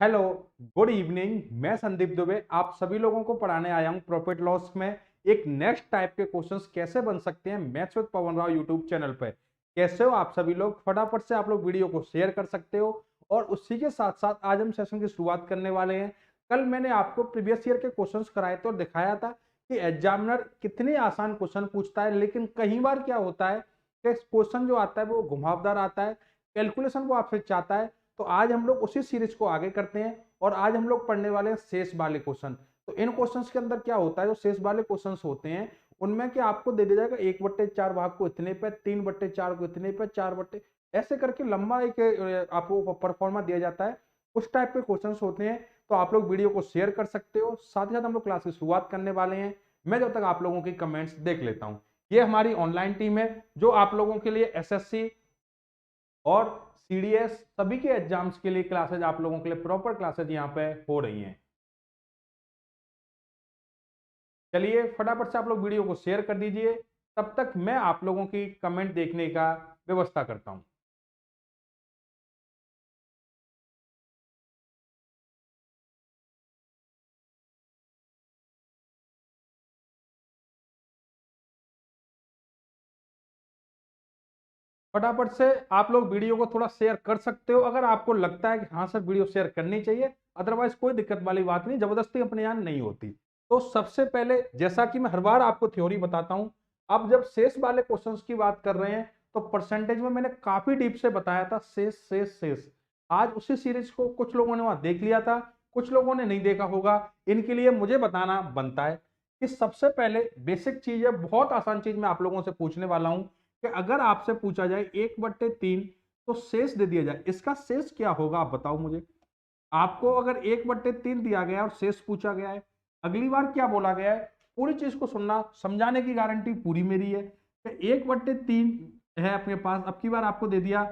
Hello, good evening. मैं संदीप दुबे आप सभी लोगों को पढ़ाने आया हूं प्रॉफिट लॉस में एक नेक्स्ट टाइप के क्वेश्चंस कैसे बन सकते हैं maths with Pawan Rao YouTube channel पे। कैसे हो आप सभी लोग? फटाफट से आप लोग वीडियो को शेयर कर सकते हो। और उसी के साथ साथ आज हम सेशन की शुरुआत करने वाले हैं। कल मैंने आपको प्रीवियस ईयर के क्वेश्चंस कराए थे और दिखाया था कि एग्जामिनर कितने आसान क्वेश्चन पूछता है, लेकिन कई बार क्या होता है कि क्वेश्चन जो आता है वो घुमावदार आता है, कैलकुलेशन वो आपसे चाहता है। तो आज हम लोग उसी सीरीज को आगे करते हैं और आज हम लोग पढ़ने वाले हैं शेष वाले क्वेश्चन। तो इन क्वेश्चंस के अंदर क्या होता है, जो शेष वाले क्वेश्चंस होते हैं उनमें क्या आपको दे दिया जाएगा 1/4 भाग को इतने पे, 3/4 को इतने पे, 4 ऐसे करके लंबा एक आपको परफॉर्मा दिया जाता है। उस टाइप के क्वेश्चंस होते हैं। तो आप लोग वीडियो को शेयर कर सकते हो। साथ ही साथ हम लोग क्लास की शुरुआत करने वाले हैं। मैं जब तक आप लोगों की कमेंट्स देख लेता हूं। ये हमारी ऑनलाइन टीम है जो आप लोगों के लिए एसएससी और सीडीएस सभी के एग्जाम्स के लिए क्लासेज आप लोगों के लिए प्रॉपर क्लासेज यहाँ पे हो रही हैं। चलिए फटाफट से आप लोग वीडियो को शेयर कर दीजिए। तब तक मैं आप लोगों की कमेंट देखने का व्यवस्था करता हूं। फटाफट से आप लोग वीडियो को थोड़ा शेयर कर सकते हो अगर आपको लगता है कि हाँ सर वीडियो शेयर करनी चाहिए। अदरवाइज कोई दिक्कत वाली बात नहीं, जबरदस्ती अपने यहाँ नहीं होती। तो सबसे पहले जैसा कि मैं हर बार आपको थ्योरी बताता हूं, अब जब शेष वाले क्वेश्चंस की बात कर रहे हैं तो परसेंटेज में मैंने काफी डीप से बताया था शेष शेष शेष। आज उसी सीरीज को कुछ लोगों ने वहां देख लिया था, कुछ लोगों ने नहीं देखा होगा। इनके लिए मुझे बताना बनता है कि सबसे पहले बेसिक चीज है, बहुत आसान चीज मैं आप लोगों से पूछने वाला हूं कि अगर आपसे पूछा जाए 1/3 तो शेष दे दिया जाए, इसका शेष क्या होगा आप बताओ मुझे। आपको अगर 1/3 दिया गया और शेष पूछा गया है, अगली बार क्या बोला गया है, पूरी चीज को सुनना, समझाने की गारंटी पूरी मेरी है। 1/3 है अपने पास, अब की बार आपको दे दिया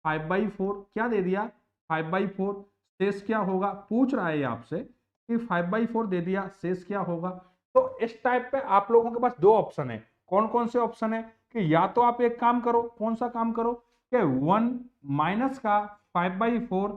5/4, क्या दे दिया 5/4। शेष क्या होगा पूछ रहा है आपसे कि 5/4 दे दिया, शेष क्या होगा। तो इस टाइप पे आप लोगों के पास दो ऑप्शन है। कौन कौन से ऑप्शन है कि या तो आप एक काम करो, कौन सा काम करो कि 1 माइनस का 5/4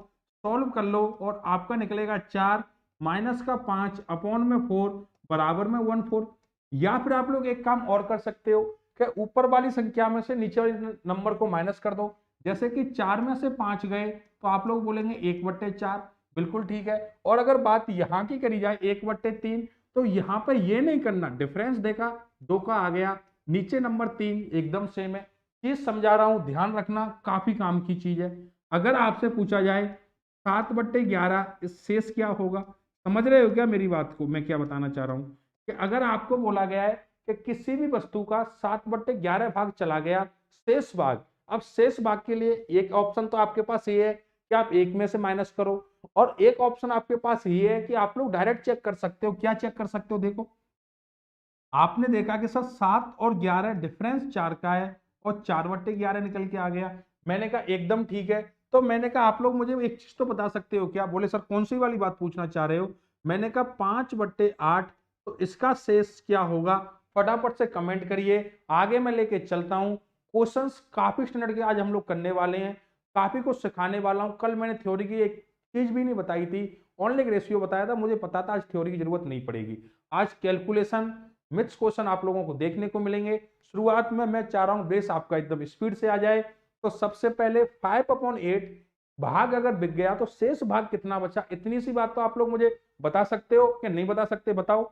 सॉल्व कर लो और आपका निकलेगा 4 माइनस का 5 अपॉन में 4 बराबर में 1/4। या फिर आप लोग एक काम और कर सकते हो कि ऊपर वाली संख्या में से नीचे वाले नंबर को माइनस कर दो। जैसे कि 4 में से 5 गए तो आप लोग बोलेंगे 1/4, बिल्कुल ठीक है। और अगर बात यहाँ की करी जाए 1/3, तो यहाँ पे ये नहीं करना, डिफरेंस देखा 2 का आ गया, नीचे नंबर 3 एकदम सेम है। चीज समझा रहा हूं, ध्यान रखना, काफी काम की चीज है। अगर आपसे पूछा जाए 7/11 इस शेष क्या होगा, समझ रहे हो क्या मेरी बात को, मैं क्या बताना चाह रहा हूं कि अगर आपको बोला गया है कि किसी भी वस्तु का 7/11 भाग चला गया शेष भाग, अब शेष भाग के लिए एक ऑप्शन तो आपके पास ये है कि आप एक में से माइनस करो, और एक ऑप्शन आपके पास ये है कि आप लोग डायरेक्ट चेक कर सकते हो। क्या चेक कर सकते हो? देखो आपने देखा कि सर 7 और 11 डिफरेंस 4 का है और 4/11 निकल के आ गया। मैंने कहा एकदम ठीक है। तो मैंने कहा आप लोग मुझे एक चीज तो बता सकते हो क्या? बोले सर कौन सी वाली बात पूछना चाह रहे हो? मैंने कहा 5/8, तो इसका शेष क्या होगा? फटाफट से कमेंट करिए। आगे मैं लेके चलता हूं। क्वेश्चंस काफी स्टैंडर्ड के आज हम लोग करने वाले हैं, काफी कुछ सिखाने वाला हूं। कल मैंने थ्योरी की एक चीज भी नहीं बताई थी, ओनली एक रेशियो बताया था। मुझे पता था आज थ्योरी की जरूरत नहीं पड़ेगी। आज कैलकुलेशन मिथ्स क्वेश्चन आप लोगों को देखने को मिलेंगे। शुरुआत में मैं चाह रहा हूं बेस आपका एकदम स्पीड से आ जाए। तो सबसे पहले 5/8 भाग अगर बिक गया तो शेष भाग कितना बचा, इतनी सी बात तो आप लोग मुझे बता सकते हो कि नहीं बता सकते? बताओ।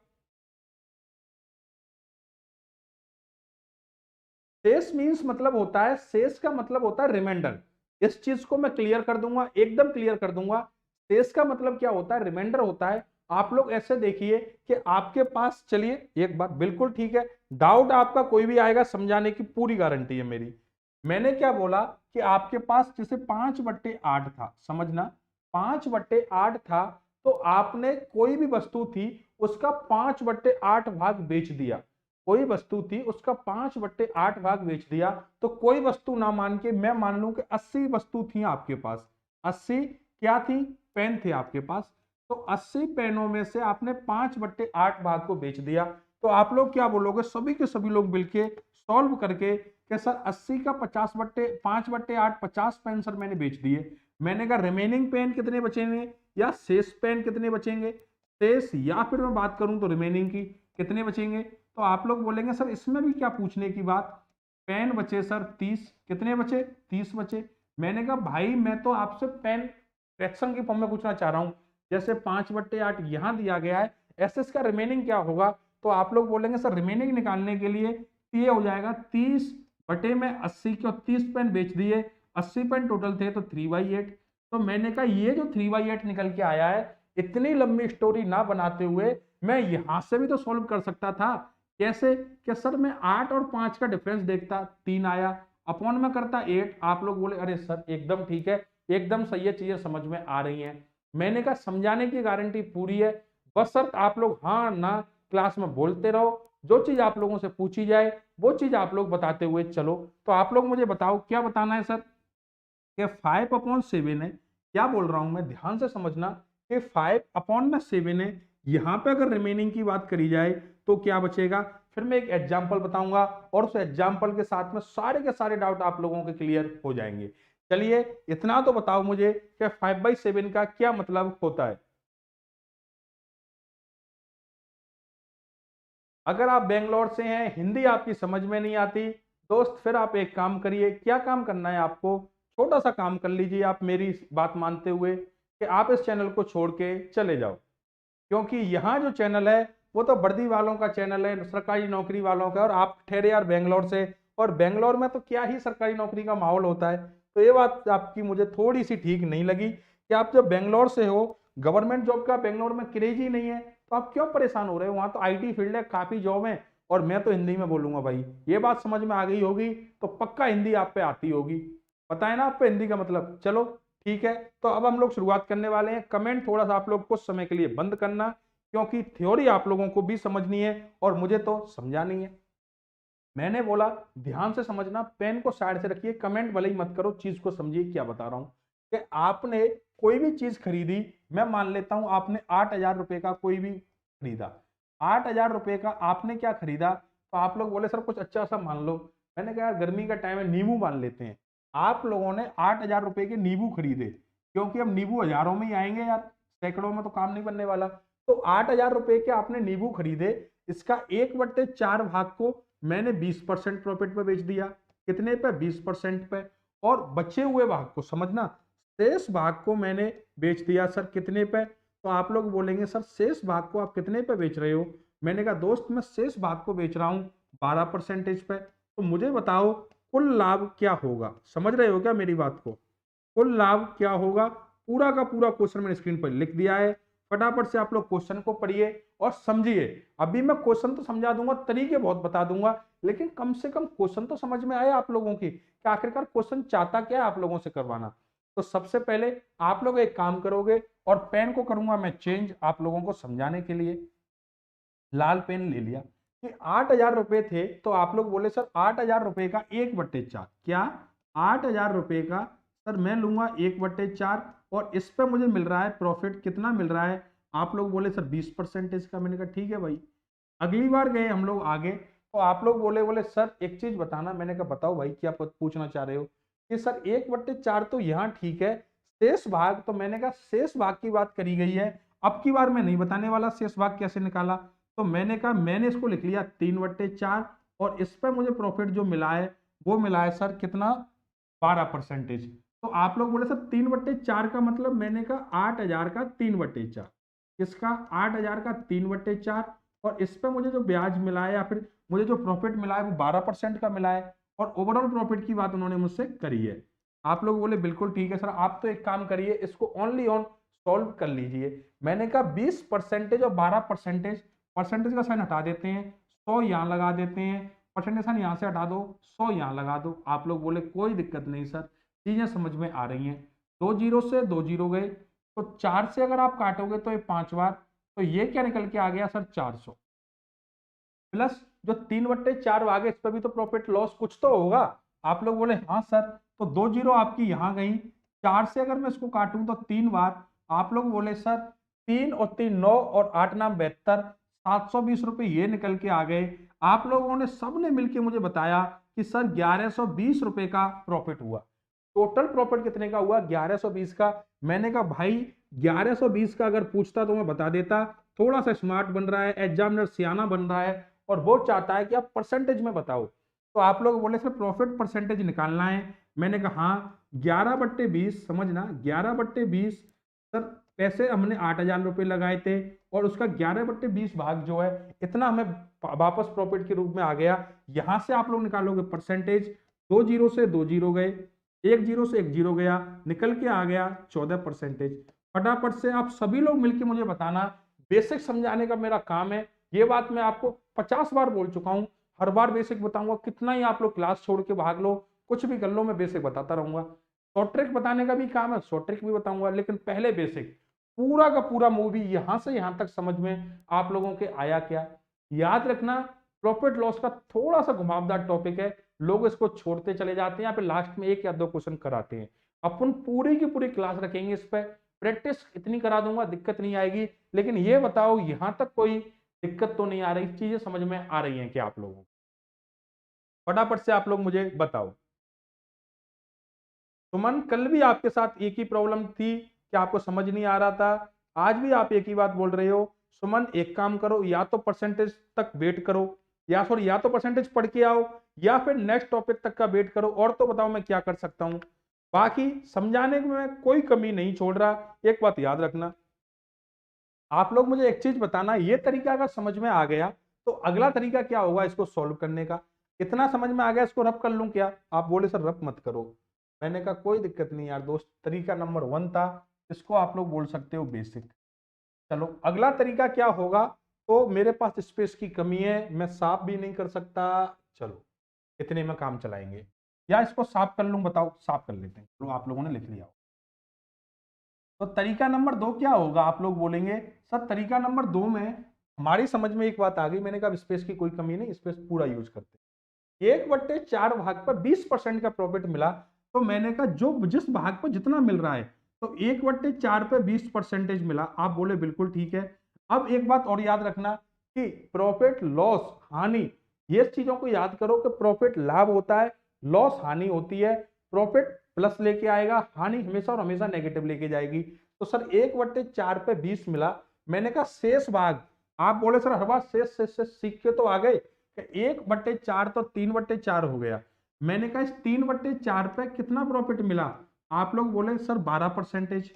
शेष मींस मतलब होता है, शेष का मतलब होता है रिमाइंडर। इस चीज को मैं क्लियर कर दूंगा, एकदम क्लियर कर दूंगा। शेष का मतलब क्या होता है? रिमाइंडर होता है। आप लोग ऐसे देखिए कि आपके पास, चलिए एक बात बिल्कुल ठीक है, डाउट आपका कोई भी आएगा समझाने की पूरी गारंटी है मेरी। मैंने क्या बोला कि आपके पास जैसे 5/8 था, समझना 5/8 था, तो आपने कोई भी वस्तु थी उसका 5/8 भाग बेच दिया। कोई वस्तु थी उसका 5/8 भाग बेच दिया। तो कोई वस्तु ना मान के मैं मान लूं कि 80 वस्तु थी आपके पास। 80 क्या थी? पेन थे आपके पास। तो 80 पेनों में से आपने 5/8 भाग को बेच दिया। तो आप लोग क्या बोलोगे? सभी के सभी लोग मिलके सॉल्व करके कि सर 80 का 5/8 50 पेन सर मैंने बेच दिए। मैंने कहा रिमेनिंग पेन कितने बचे हैं? या शेष पेन कितने बचेंगे, शेष, या फिर मैं बात करूं तो रिमेनिंग की कितने बचेंगे। तो आप लोग बोलेंगे सर इसमें भी क्या पूछने की बात, पेन बचे सर 30, कितने बचे 30 बचे। मैंने कहा भाई मैं तो आपसे पेन फ्रैक्शन की फॉर्म में पूछना चाह रहा हूं, जैसे 5/8 यहां दिया गया है, ऐसे इसका रिमेनिंग क्या होगा। तो आप लोग बोलेंगे सर रिमेनिंग निकालने के लिए ये हो जाएगा 30/80 के, 30 पेन बेच दिए, 80 पेन टोटल थे तो 3/8। तो मैंने कहा ये जो 3/8 निकल के आया है, इतनी लंबी स्टोरी ना बनाते हुए मैं यहां से भी तो सॉल्व कर सकता था। कैसे कि सर मैं 8 और 5 का डिफरेंस देखता, 3 आया, अपॉन में करता 8। आप लोग बोले अरे सर एकदम ठीक है, एकदम सही है, चीजें समझ में आ रही हैं। मैंने कहा समझाने की गारंटी पूरी है, बस सर आप लोग हाँ ना क्लास में बोलते रहो, जो चीज आप लोगों से पूछी जाए वो चीज आप लोग बताते हुए चलो। तो आप लोग मुझे बताओ क्या बताना है सर, कि 5/7 है, क्या बोल रहा हूं मैं ध्यान से समझना, कि 5/7 है, यहां पे अगर रिमेनिंग की बात करी जाए तो क्या बचेगा। फिर मैं एक एग्जांपल बताऊंगा और उस एग्जांपल के साथ में सारे के सारे डाउट आप लोगों के क्लियर हो जाएंगे। चलिए इतना तो बताओ मुझे कि 5/7 का क्या मतलब होता है। अगर आप बेंगलोर से हैं, हिंदी आपकी समझ में नहीं आती दोस्त, फिर आप एक काम करिए, क्या काम करना है आपको, छोटा सा काम कर लीजिए आप मेरी बात मानते हुए, कि आप इस चैनल को छोड़ के चले जाओ। क्योंकि यहाँ जो चैनल है वो तो वर्दी वालों का चैनल है, सरकारी नौकरी वालों का, और आप ठहरे यार बेंगलोर से, और बेंगलोर में तो क्या ही सरकारी नौकरी का माहौल होता है। तो ये बात आपकी मुझे थोड़ी सी ठीक नहीं लगी, कि आप जब बेंगलोर से हो, गवर्नमेंट जॉब का बेंगलोर में क्रेज ही नहीं है, तो आप क्यों परेशान हो रहे हो, वहां तो आईटी फील्ड है, काफी जॉब है, और मैं तो हिंदी में बोलूंगा भाई। ये बात समझ में आ गई होगी, तो पक्का हिंदी आप पे आती होगी, पता है ना आपको हिंदी का मतलब। चलो ठीक है, तो अब हम लोग शुरुआत करने वाले हैं। कमेंट थोड़ा सा आप लोग कुछ समय के लिए बंद करना, क्योंकि थ्योरी आप लोगों को भी समझनी है और मुझे तो समझानी है। मैंने बोला ध्यान से समझना, पेन को साइड से रखिए, कमेंट भले ही मत करो, चीज को समझिए क्या बता रहा हूं। कि आपने कोई भी चीज खरीदी, मैं मान लेता हूं आपने 8,000 रुपए का कोई भी खरीदा, 8,000 रुपए का आपने क्या खरीदा, तो आप लोग बोले सर कुछ अच्छा सा मान लो। मैंने कहा यार गर्मी का टाइम है, नींबू मान लेते हैं। आप लोगों ने 8,000 रुपए के नींबू खरीदे, क्योंकि अब नींबू हजारों में ही आएंगे यार, सैकड़ों में तो काम नहीं बनने वाला। तो 8,000 रुपए के आपने नींबू खरीदे, इसका 1/4 भाग को मैंने 20% प्रॉफिट पे बेच दिया, कितने पे 20% पे, और बचे हुए भाग को समझना, शेष भाग को मैंने बेच दिया सर कितने पे। तो आप लोग बोलेंगे सर शेष भाग को आप कितने पे बेच रहे हो। मैंने कहा दोस्त मैं शेष भाग को बेच रहा हूं 12% पे। तो मुझे बताओ कुल लाभ क्या होगा, समझ रहे हो क्या मेरी बात को, कुल लाभ क्या होगा। पूरा का पूरा क्वेश्चन मैंने स्क्रीन पर लिख दिया है, फटाफट से आप लोग क्वेश्चन को पढ़िए और समझिए। अभी मैं क्वेश्चन तो समझा दूंगा, तरीके बहुत बता दूंगा, लेकिन कम से कम क्वेश्चन तो समझ में आए आप लोगों की कि आखिरकार क्वेश्चन चाहता क्या है आप लोगों से करवाना। तो सबसे पहले आप लोग एक काम करोगे, और पेन को करूंगा मैं चेंज आप लोगों को समझाने के लिए। लाल पेन ले लिया, कि 8,000 रुपए थे, तो आप लोग बोले सर 8,000 रुपए का 1/4, क्या 8,000 रुपए का सर मैं लूंगा 1/4, और इस पे मुझे मिल रहा है प्रॉफिट, कितना मिल रहा है, आप लोग बोले सर 20% का। मैंने कहा ठीक है भाई। अगली बार गए हम लोग आगे, तो आप लोग बोले बोले सर एक चीज बताना। मैंने कहा बताओ भाई क्या पूछना चाह रहे हो, कि सर 1/4 तो यहाँ ठीक है, शेष भाग, तो मैंने कहा शेष भाग की बात करी गई है, अब की बार मैं नहीं बताने वाला शेष भाग कैसे निकाला। तो मैंने कहा मैंने इसको लिख लिया 3/4, और इस पर मुझे प्रॉफिट जो मिला है वो मिला है सर कितना, 12%। तो आप लोग बोले सर 3/4 का मतलब, मैंने कहा 8,000 का 3/4, किसका 8,000 का 3/4, और इस पे मुझे जो ब्याज मिला है या फिर मुझे जो प्रॉफिट मिला है वो 12% का मिला है, और ओवरऑल प्रॉफिट की बात उन्होंने मुझसे करी है। आप लोग बोले बिल्कुल ठीक है सर, आप तो एक काम करिए इसको ओनली ऑन सॉल्व कर लीजिए। मैंने कहा 20% और 12%, परसेंटेज का साइन हटा देते हैं, 100 यहाँ लगा देते हैं, परसेंटेज साइन यहाँ से हटा दो, 100 यहाँ लगा दो। आप लोग बोले कोई दिक्कत नहीं सर, चीजें समझ में आ रही हैं। 2 जीरो से 2 जीरो गए, तो 4 से अगर आप काटोगे तो ये 5 बार, तो ये क्या निकल के आ गया सर 400, प्लस जो 3/4 भागे इस पर भी तो प्रॉफिट लॉस कुछ तो होगा। आप लोग बोले हाँ सर, तो 2 जीरो आपकी यहाँ गई, 4 से अगर मैं इसको काटूं तो 3 बार। आप लोग बोले सर 3 और 3 9 और 8 नाम 72, 720 रुपये ये निकल के आ गए। आप लोगों ने सबने मिलके मुझे बताया कि सर 1120 रुपए का प्रॉफिट हुआ। टोटल प्रॉफिट कितने का हुआ, 1120 का। मैंने कहा भाई 1120 का अगर पूछता तो मैं बता देता। थोड़ा सा स्मार्ट बन रहा है, एग्जामिनर सियाना बन रहा है और वो चाहता है कि आप परसेंटेज में बताओ। तो आप लोग बोले सर प्रॉफिट परसेंटेज निकालना है। मैंने कहा हाँ, 11/20 समझना, 11/20 सर पैसे हमने 8,000 रुपये लगाए थे और उसका 11/20 भाग जो है इतना हमें वापस प्रॉफिट के रूप में आ गया। यहां से आप लोग निकालोगे परसेंटेज, 2 जीरो से 2 जीरो गए, 1 जीरो से 1 जीरो गया, निकल के आ गया 14%। फटाफट से आप सभी लोग मिलकर मुझे बताना, बेसिक समझाने का मेरा काम है। ये बात मैं आपको 50 बार बोल चुका हूं, हर बार बेसिक बताऊंगा। कितना ही आप लोग क्लास छोड़ के भाग लो, कुछ भी कर लो, मैं बेसिक बताता रहूंगा। शॉर्ट ट्रिक बताने का भी काम है, शॉर्ट ट्रिक भी बताऊंगा, लेकिन पहले बेसिक। पूरा का पूरा मूवी यहां से यहां तक समझ में आप लोगों के आया क्या? याद रखना, प्रॉफिट लॉस का थोड़ा सा घुमावदार टॉपिक है, लोग इसको छोड़ते चले जाते हैं, यहाँ पे लास्ट में 1 या 2 क्वेश्चन कराते हैं। अपन पूरी की पूरी क्लास रखेंगे इस पर, प्रैक्टिस इतनी करा दूंगा, दिक्कत नहीं आएगी। लेकिन ये बताओ यहां तक कोई दिक्कत तो नहीं आ रही, चीजें समझ में आ रही हैं क्या आप लोगों को? फटाफट से आप लोग मुझे बताओ। सुमन, कल भी आपके साथ एक ही प्रॉब्लम थी कि आपको समझ नहीं आ रहा था, आज भी आप एक ही बात बोल रहे हो। सुमन एक काम करो, या तो परसेंटेज तक वेट करो, या तो परसेंटेज पढ़ के आओ, या फिर नेक्स्ट टॉपिक तक का वेट करो, और तो बताओ मैं क्या कर सकता हूं। बाकी समझाने में कोई कमी नहीं छोड़ रहा। एक बात याद रखना, आप लोग मुझे एक चीज बताना, ये तरीका अगर समझ में आ गया तो अगला तरीका क्या होगा इसको सॉल्व करने का? इतना समझ में आ गया, इसको रफ कर लूं क्या? आप बोले सर रफ मत करो। मैंने कहा कोई दिक्कत नहीं यार दोस्त, तरीका नंबर 1 था, इसको आप लोग बोल सकते हो बेसिक। चलो अगला तरीका क्या होगा? तो मेरे पास स्पेस की कमी है, मैं साफ भी नहीं कर सकता। चलो इतने में काम चलाएंगे, या इसको साफ कर लूं? बताओ, साफ कर लेते हैं। चलो आप लोगों ने लिख लिया। तो तरीका नंबर 2 क्या होगा? आप लोग बोलेंगे सर तरीका नंबर 2 में हमारी समझ में एक बात आ गई। मैंने कहा स्पेस की कोई कमी नहीं, स्पेस पूरा यूज करते। 1/4 भाग पर 20% का प्रॉफिट मिला, तो मैंने कहा जो जिस भाग पर जितना मिल रहा है, तो 1/4 पे 20% मिला। आप बोले बिल्कुल ठीक है। अब एक बात और याद रखना कि प्रॉफिट लॉस हानि, ये चीजों को याद करो कि प्रॉफिट लाभ होता है, लॉस हानि होती है। प्रॉफिट प्लस लेके आएगा, हानि हमेशा और हमेशा नेगेटिव लेके जाएगी। तो सर 1/4 पे 20 मिला, मैंने कहा शेष भाग। आप बोले सर हर बार शेष शेष शेष सीख के तो आ गए, 1/4 तो 3/4 हो गया। मैंने कहा इस 3/4 पे कितना प्रॉफिट मिला? आप लोग बोले सर 12%।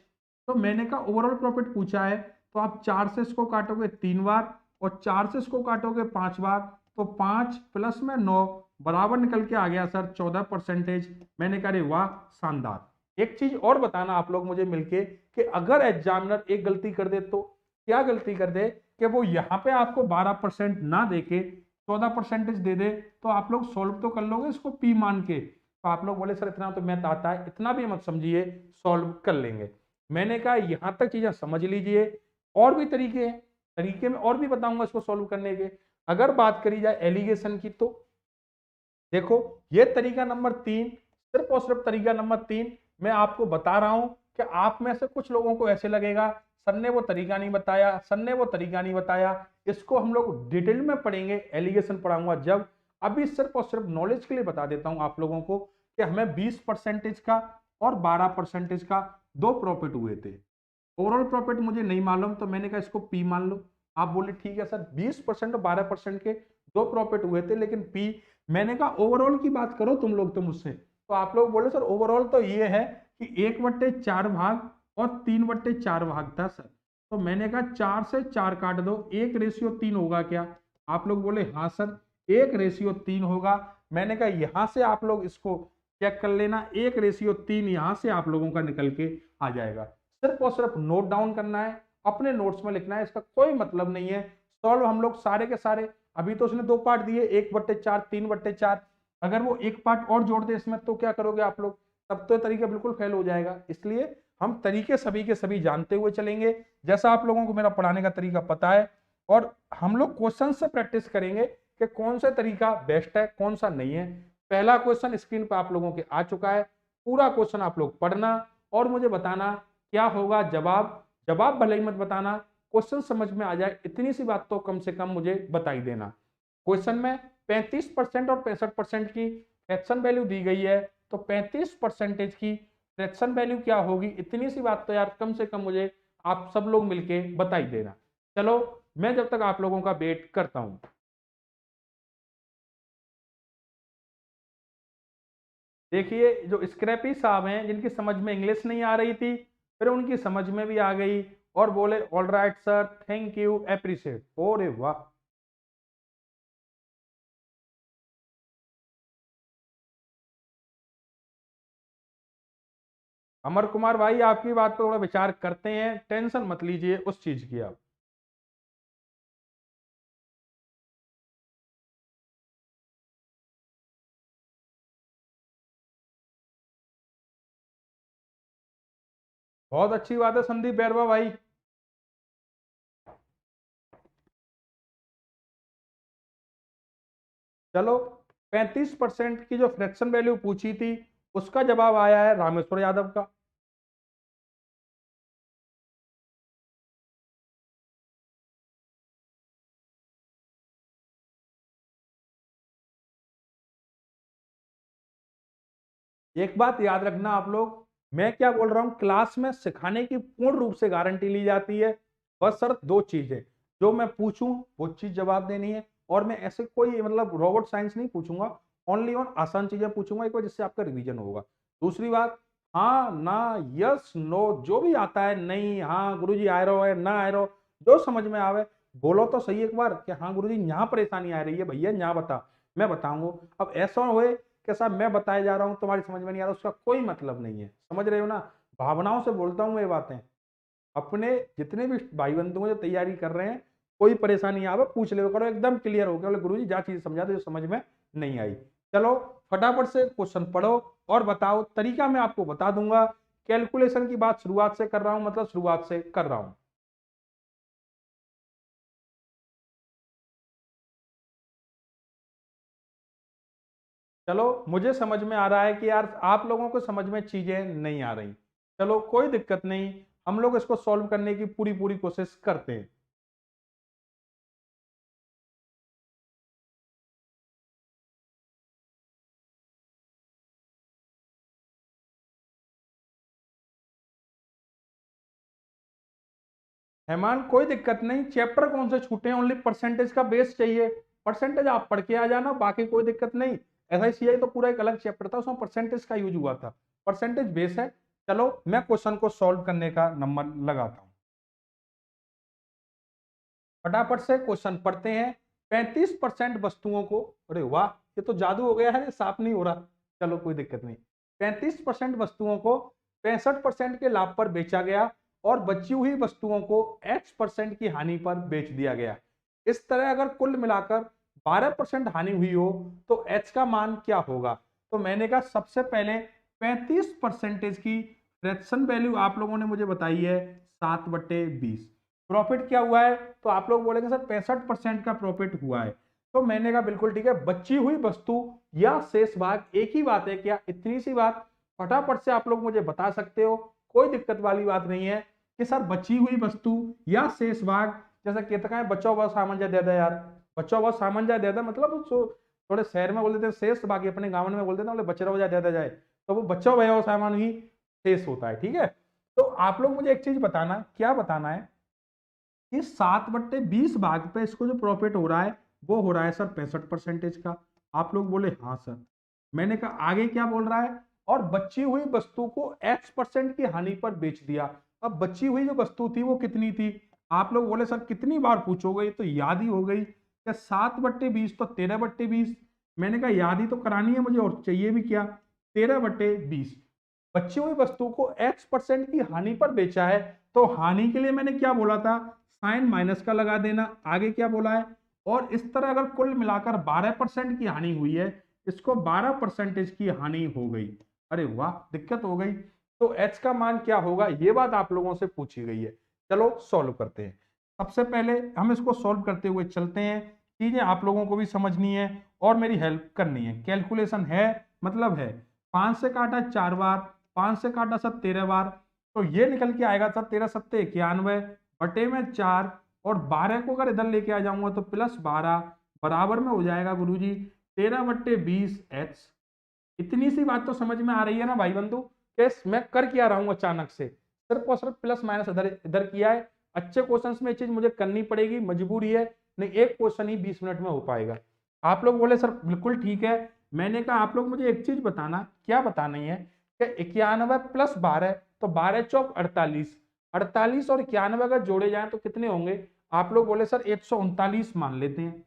तो मैंने कहा ओवरऑल प्रॉफिट पूछा है, तो आप 4 से इसको काटोगे 3 बार और 4 से इसको काटोगे 5 बार, तो 5 प्लस में 9 बराबर निकल के आ गया सर 14%। मैंने कहा अरे वाह शानदार। एक चीज और बताना आप लोग मुझे मिलके कि अगर एग्जामिनर एक गलती कर दे तो क्या गलती कर दे कि वो यहाँ पे आपको 12% ना देके 14% दे दे, तो आप लोग सोल्व तो कर लोगे इसको पी मान के? तो आप लोग बोले सर इतना तो मैथ आता है, इतना भी मत समझिए, सॉल्व कर लेंगे। मैंने कहा यहां तक चीजें समझ लीजिए, और भी तरीके हैं, तरीके में और भी बताऊंगा इसको सॉल्व करने के। अगर बात करी जाए एलिगेशन की, तो देखो ये तरीका नंबर 3, सिर्फ और सिर्फ तरीका नंबर 3 मैं आपको बता रहा हूं कि आप में से कुछ लोगों को ऐसे लगेगा सर ने वो तरीका नहीं बताया, सर ने वो तरीका नहीं बताया। इसको हम लोग डिटेल में पढ़ेंगे, एलिगेशन पढ़ाऊंगा जब। अभी सिर्फ और सिर्फ नॉलेज के लिए बता देता हूं आप लोगों को कि हमें 20% का और 12% का 2 प्रॉफिट हुए थे। ओवरऑल प्रॉफिट मुझे नहीं मालूम, तो मैंने कहा इसको पी मान लो। आप बोले ठीक है सर 20% और 12% के 2 प्रॉफिट हुए थे, लेकिन पी। मैंने कहा ओवरऑल की बात करो तुम लोग तो मुझसे। तो आप लोग बोले सर ओवरऑल तो ये है कि 1/4 भाग और 3/4 भाग था सर। तो मैंने कहा 4 से 4 काट दो, 1/3 होगा क्या? आप लोग बोले हाँ सर 1/3 होगा। मैंने कहा यहां से आप लोग इसको चेक कर लेना, 1/3 यहां से आप लोगों का निकल के आ जाएगा। सिर्फ और सिर्फ नोट डाउन करना है, अपने नोट्स में लिखना है, इसका कोई मतलब नहीं है। सॉल्व हम लोग सारे के सारे, अभी तो उसने 2 पार्ट दिए, 1/4 3/4। अगर वो एक पार्ट और जोड़ दे इसमें तो क्या करोगे आप लोग? तब तो तरीका बिल्कुल फेल हो जाएगा। इसलिए हम तरीके सभी के सभी जानते हुए चलेंगे, जैसा आप लोगों को मेरा पढ़ाने का तरीका पता है। और हम लोग क्वेश्चन से प्रैक्टिस करेंगे कि कौन सा तरीका बेस्ट है, कौन सा नहीं है। पहला क्वेश्चन स्क्रीन पर आप लोगों के आ चुका है, पूरा क्वेश्चन आप लोग पढ़ना और मुझे बताना क्या होगा जवाब। जवाब भले ही मत बताना, क्वेश्चन समझ में आ जाए, इतनी सी बात तो कम से कम मुझे बताई देना। क्वेश्चन में 35% और 65% की फ्रैक्शन वैल्यू दी गई है, तो 35% की फ्रैक्शन वैल्यू क्या होगी, इतनी सी बात तो यार कम से कम मुझे आप सब लोग मिलके बता ही देना। चलो मैं जब तक आप लोगों का वेट करता हूं। देखिए जो स्क्रैपी साहब हैं जिनकी समझ में इंग्लिश नहीं आ रही थी, फिर उनकी समझ में भी आ गई और बोले all right sir, thank you, appreciate. ओरे वाह। अमर कुमार भाई आपकी बात पर थोड़ा विचार करते हैं, टेंशन मत लीजिए उस चीज की आप। बहुत अच्छी बात है संदीप बैरवा भाई। चलो 35% की जो फ्रैक्शन वैल्यू पूछी थी उसका जवाब आया है रामेश्वर यादव का। एक बात याद रखना आप लोग, मैं क्या बोल रहा हूं, क्लास में सिखाने की पूर्ण रूप से गारंटी ली जाती है। बस सिर्फ दो चीजें, जो मैं पूछूं वो चीज जवाब देनी है, और मैं ऐसे कोई मतलब रोबोट साइंस नहीं पूछूंगा, ओनली ऑन आसान चीजें पूछूंगा एक बार, जिससे आपका रिवीजन होगा। दूसरी बात, हाँ ना, यस नो जो भी आता है, नहीं हाँ गुरुजी आ रहा है ना आ रहा, जो समझ में आवे बोलो तो सही एक बार कि हाँ गुरुजी यहाँ परेशानी आ रही है भैया, यहाँ बता, मैं बताऊंगा। अब ऐसा होए कि साहब मैं बताया जा रहा हूं तुम्हारी समझ में नहीं आ रहा, उसका कोई मतलब नहीं है, समझ रहे हो ना। भावनाओं से बोलता हूं मैं ये बातें। अपने जितने भी भाई बंधु हैं जो तैयारी कर रहे हैं, कोई परेशानी आवे पूछ ले करो, एकदम क्लियर हो गया, बोले गुरुजी जा चीज समझा दो जो समझ में नहीं आई। चलो फटाफट से क्वेश्चन पढ़ो और बताओ, तरीका मैं आपको बता दूंगा। कैलकुलेशन की बात शुरुआत से कर रहा हूं, मतलब शुरुआत से कर रहा हूं। चलो मुझे समझ में आ रहा है कि यार आप लोगों को समझ में चीजें नहीं आ रही। चलो कोई दिक्कत नहीं, हम लोग इसको सॉल्व करने की पूरी पूरी कोशिश करते हैं। हेमान कोई दिक्कत नहीं, चैप्टर कौन से छूटे हैं, ओनली परसेंटेज का बेस चाहिए। परसेंटेज आप पढ़ के आ जाना, बाकी कोई दिक्कत नहीं। एसआईसीआई तो पूरा एक अलग चैप्टर था, उसमें परसेंटेज का यूज हुआ था, परसेंटेज बेस है। चलो मैं क्वेश्चन को सॉल्व करने का नंबर लगाता हूं, फटाफट से क्वेश्चन पढ़ते हैं। 35% वस्तुओं को, अरे वाह ये तो जादू हो गया है, साफ नहीं हो रहा, चलो कोई दिक्कत नहीं। 35% वस्तुओं को 65% के लाभ पर बेचा गया और बची हुई वस्तुओं को X% की हानि पर बेच दिया गया। इस तरह अगर कुल मिलाकर 12% हानि हुई हो तो H का मान क्या होगा। तो मैंने कहा सबसे पहले 35% की फ्रैक्शन वैल्यू आप लोगों ने मुझे बताई है 7/20। प्रॉफिट क्या हुआ है, तो आप लोग बोलेंगे सर 65% का प्रॉफिट हुआ है। तो मैंने कहा बिल्कुल ठीक है, बची हुई वस्तु या शेष भाग एक ही बात है क्या, इतनी सी बात। फटाफट से आप लोग मुझे बता सकते हो, कोई दिक्कत वाली बात नहीं है कि सर बची हुई वस्तु या शेष भाग, जैसा कहते हैं बच्चों बहुत सामंजस्य दे दे यार, बच्चों बहुत सामंजस्य दे दे, मतलब थोड़े शहर में बोल देते हैं शेष, बाकी अपने गाँव में बोल देते हैं बोले बच्चे रहो जाए दे जाए, तो वो बच्चों भैया सामान ही शेष होता है, ठीक है। तो आप लोग मुझे एक चीज बताना, क्या बताना है कि 7/20 भाग पे इसको जो प्रॉफिट हो रहा है वो हो रहा है सर 65% का। आप लोग बोले हाँ सर। मैंने कहा आगे क्या बोल रहा है, और बची हुई वस्तु को X% की हानि पर बेच दिया। अब बची हुई जो वस्तु थी वो कितनी थी, आप लोग बोले सर कितनी बार पूछोगे, तो याद ही हो गई कि 7/20 तो 13/20। मैंने कहा याद ही तो करानी है मुझे, और चाहिए भी क्या, 13/20। बची हुई वस्तु को X% की हानि पर बेचा है, तो हानि के लिए मैंने क्या बोला था, साइन माइनस का लगा देना। आगे क्या बोला है, और इस तरह अगर कुल मिलाकर 12% की हानि हुई है, इसको 12% की हानि हो गई। अरे वाह दिक्कत हो गई, तो एच का मान क्या होगा, ये बात आप लोगों से पूछी गई है। चलो सॉल्व करते हैं। सबसे पहले हम इसको सॉल्व करते हुए चलते हैं, चीजें आप लोगों को भी समझनी है और मेरी हेल्प करनी है। कैलकुलेशन है, मतलब है, 5 से काटा 4 बार, 5 से काटा सर 13 बार, तो ये निकल के आएगा सर 13×7=91 बटे में 4, और 12 को अगर इधर लेके आ जाऊंगा तो +12 बराबर में हो जाएगा गुरुजी 13/20H। इतनी सी बात तो समझ में आ रही है ना भाई बंधु, कि मैं कर क्या रहा हूं अचानक से, सिर्फ और सिर्फ प्लस माइनस इधर इधर किया है। अच्छे क्वेश्चंस में ये चीज मुझे करनी पड़ेगी, मजबूरी है, नहीं एक क्वेश्चन ही 20 मिनट में हो पाएगा। आप लोग बोले सर बिल्कुल ठीक है। मैंने कहा आप लोग मुझे एक चीज बताना, क्या बतानी है कि 91 प्लस 12, तो 12 चौक 48, 48 और 91 अगर जोड़े जाएं तो कितने होंगे? आप लोग बोले सर 139 मान लेते हैं।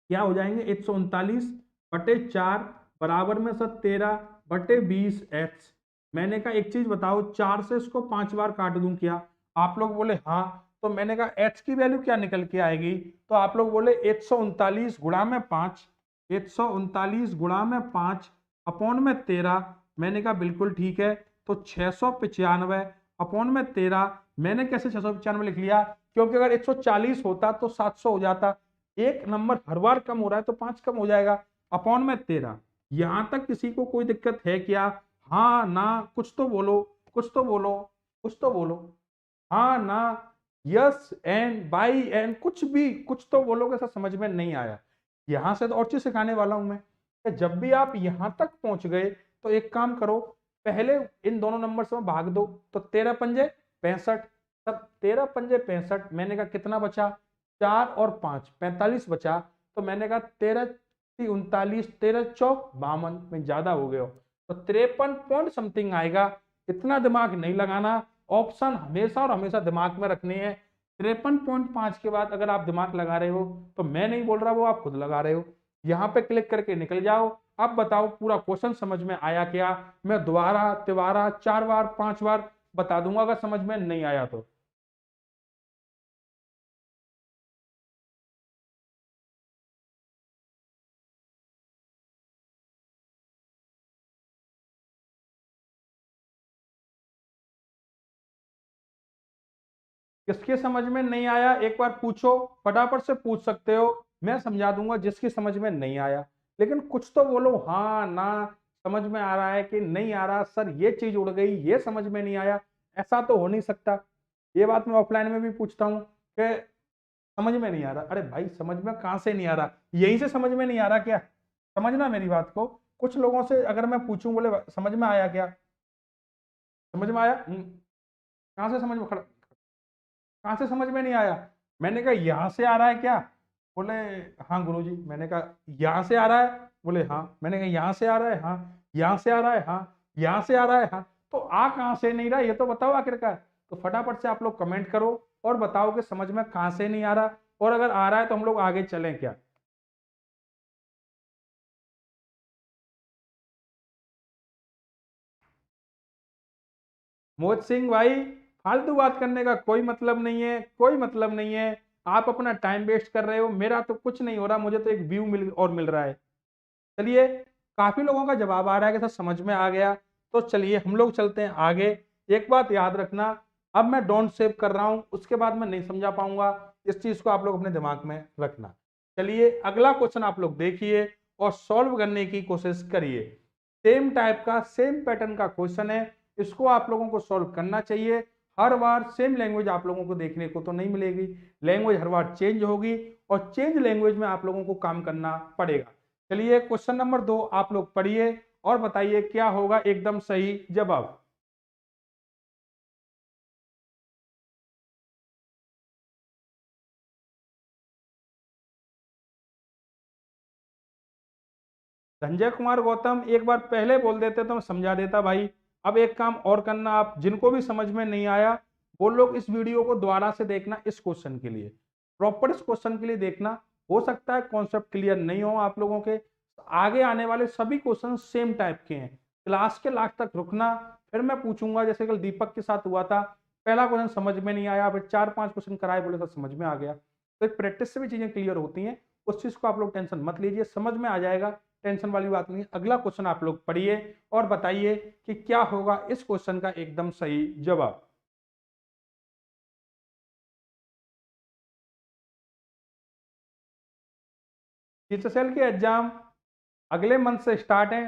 क्या हो जाएंगे? 139/4 बराबर में सर 13/20 x। मैंने कहा एक चीज बताओ, 4 से इसको 5 बार काट दूं क्या? आप लोग बोले हाँ। तो मैंने कहा h की वैल्यू क्या निकल के आएगी? तो आप लोग बोले 139 गुणा में 5, 139 गुणा में 5 अपॉन में 13। मैंने कहा बिल्कुल ठीक है। तो 695 अपॉन में 13। मैंने कैसे 695 लिख लिया? क्योंकि अगर 140 होता तो 700 हो जाता। एक नंबर हर बार कम हो रहा है तो 5 कम हो जाएगा। अपॉन में 13। यहां तक किसी को कोई दिक्कत है क्या? हाँ ना, कुछ तो बोलो, कुछ तो बोलो, कुछ तो बोलो। हाँ ना, यस एंड बाई एंड कुछ भी, कुछ तो बोलोगे सर समझ में नहीं आया। यहां से तो और चीज सिखाने वाला हूं मैं कि जब भी आप यहां तक पहुंच गए तो एक काम करो, पहले इन दोनों नंबर से भाग दो। तो 13 पंजे 65। तब 13 पंजे 65। मैंने कहा कितना बचा? 4 और 5 45 बचा। तो मैंने कहा 13 39, 13 चौक 52 में ज्यादा हो गए हो तो 53 पॉइंट समथिंग आएगा। इतना दिमाग नहीं लगाना, ऑप्शन हमेशा और हमेशा दिमाग में रखने हैं। 53.5 के बाद अगर आप दिमाग लगा रहे हो तो मैं नहीं बोल रहा, वो आप खुद लगा रहे हो। यहाँ पे क्लिक करके निकल जाओ। अब बताओ पूरा क्वेश्चन समझ में आया क्या? मैं दोबारा तिबारा 4 बार 5 बार बता दूंगा अगर समझ में नहीं आया तो। किसके समझ में नहीं आया एक बार पूछो, फटाफट से पूछ सकते हो, मैं समझा दूंगा जिसकी समझ में नहीं आया। लेकिन कुछ तो बोलो, हाँ ना, समझ में आ रहा है कि नहीं आ रहा, सर ये चीज उड़ गई, ये समझ में नहीं आया। ऐसा तो हो नहीं सकता। ये बात मैं ऑफलाइन में भी पूछता हूँ कि समझ में नहीं आ रहा। अरे भाई समझ में कहाँ से नहीं आ रहा? यहीं से समझ में नहीं आ रहा क्या? समझना मेरी बात को। कुछ लोगों से अगर मैं पूछूं, बोले समझ में आया क्या? समझ में आया? कहाँ से समझ में खड़ा, कहाँ से समझ में नहीं आया? मैंने कहा यहाँ से आ रहा है क्या? बोले हाँ गुरुजी। मैंने कहा यहाँ से आ रहा है? बोले हाँ। मैंने कहा यहाँ से आ रहा है? हाँ। यहाँ से आ रहा है? हाँ। यहाँ से आ रहा है? हाँ। तो आ कहाँ से नहीं रहा ये तो बताओ आखिरकार। तो फटाफट से आप लोग कमेंट करो और बताओ कि समझ में कहाँ से नहीं आ रहा, और अगर आ रहा है तो हम लोग आगे चलें क्या। मोहित सिंह भाई, फालतू बात करने का कोई मतलब नहीं है, कोई मतलब नहीं है। आप अपना टाइम वेस्ट कर रहे हो, मेरा तो कुछ नहीं हो रहा, मुझे तो एक व्यू मिल रहा है। चलिए, काफी लोगों का जवाब आ रहा है कि सर समझ में आ गया। तो चलिए हम लोग चलते हैं आगे। एक बात याद रखना, अब मैं डोंट सेव कर रहा हूं, उसके बाद मैं नहीं समझा पाऊंगा। इस चीज को आप लोग अपने दिमाग में रखना। चलिए अगला क्वेश्चन आप लोग देखिए और सॉल्व करने की कोशिश करिए। सेम टाइप का, सेम पैटर्न का क्वेश्चन है। इसको आप लोगों को सॉल्व करना चाहिए। हर बार सेम लैंग्वेज आप लोगों को देखने को तो नहीं मिलेगी, लैंग्वेज हर बार चेंज होगी, और चेंज लैंग्वेज में आप लोगों को काम करना पड़ेगा। चलिए क्वेश्चन नंबर 2 आप लोग पढ़िए और बताइए क्या होगा एकदम सही जवाब। संजय कुमार गौतम, एक बार पहले बोल देते तो मैं समझा देता भाई। अब एक काम और करना, आप जिनको भी समझ में नहीं आया वो लोग इस वीडियो को दोबारा से देखना, इस क्वेश्चन के लिए, प्रॉपर इस क्वेश्चन के लिए देखना। हो सकता है कॉन्सेप्ट क्लियर नहीं हो आप लोगों के। आगे आने वाले सभी क्वेश्चन सेम टाइप के हैं। क्लास के लास्ट तक रुकना, फिर मैं पूछूंगा, जैसे कल दीपक के साथ हुआ था। पहला क्वेश्चन समझ में नहीं आया, फिर 4 5 क्वेश्चन कराए, बोले तो समझ में आ गया। तो प्रैक्टिस से भी चीजें क्लियर होती हैं। उस चीज को आप लोग टेंशन मत लीजिए, समझ में आ जाएगा, टेंशन वाली बात नहीं। अगला क्वेश्चन आप लोग पढ़िए और बताइए कि क्या होगा इस क्वेश्चन का एकदम सही जवाब। टीचर के एग्जाम अगले मंथ से स्टार्ट है।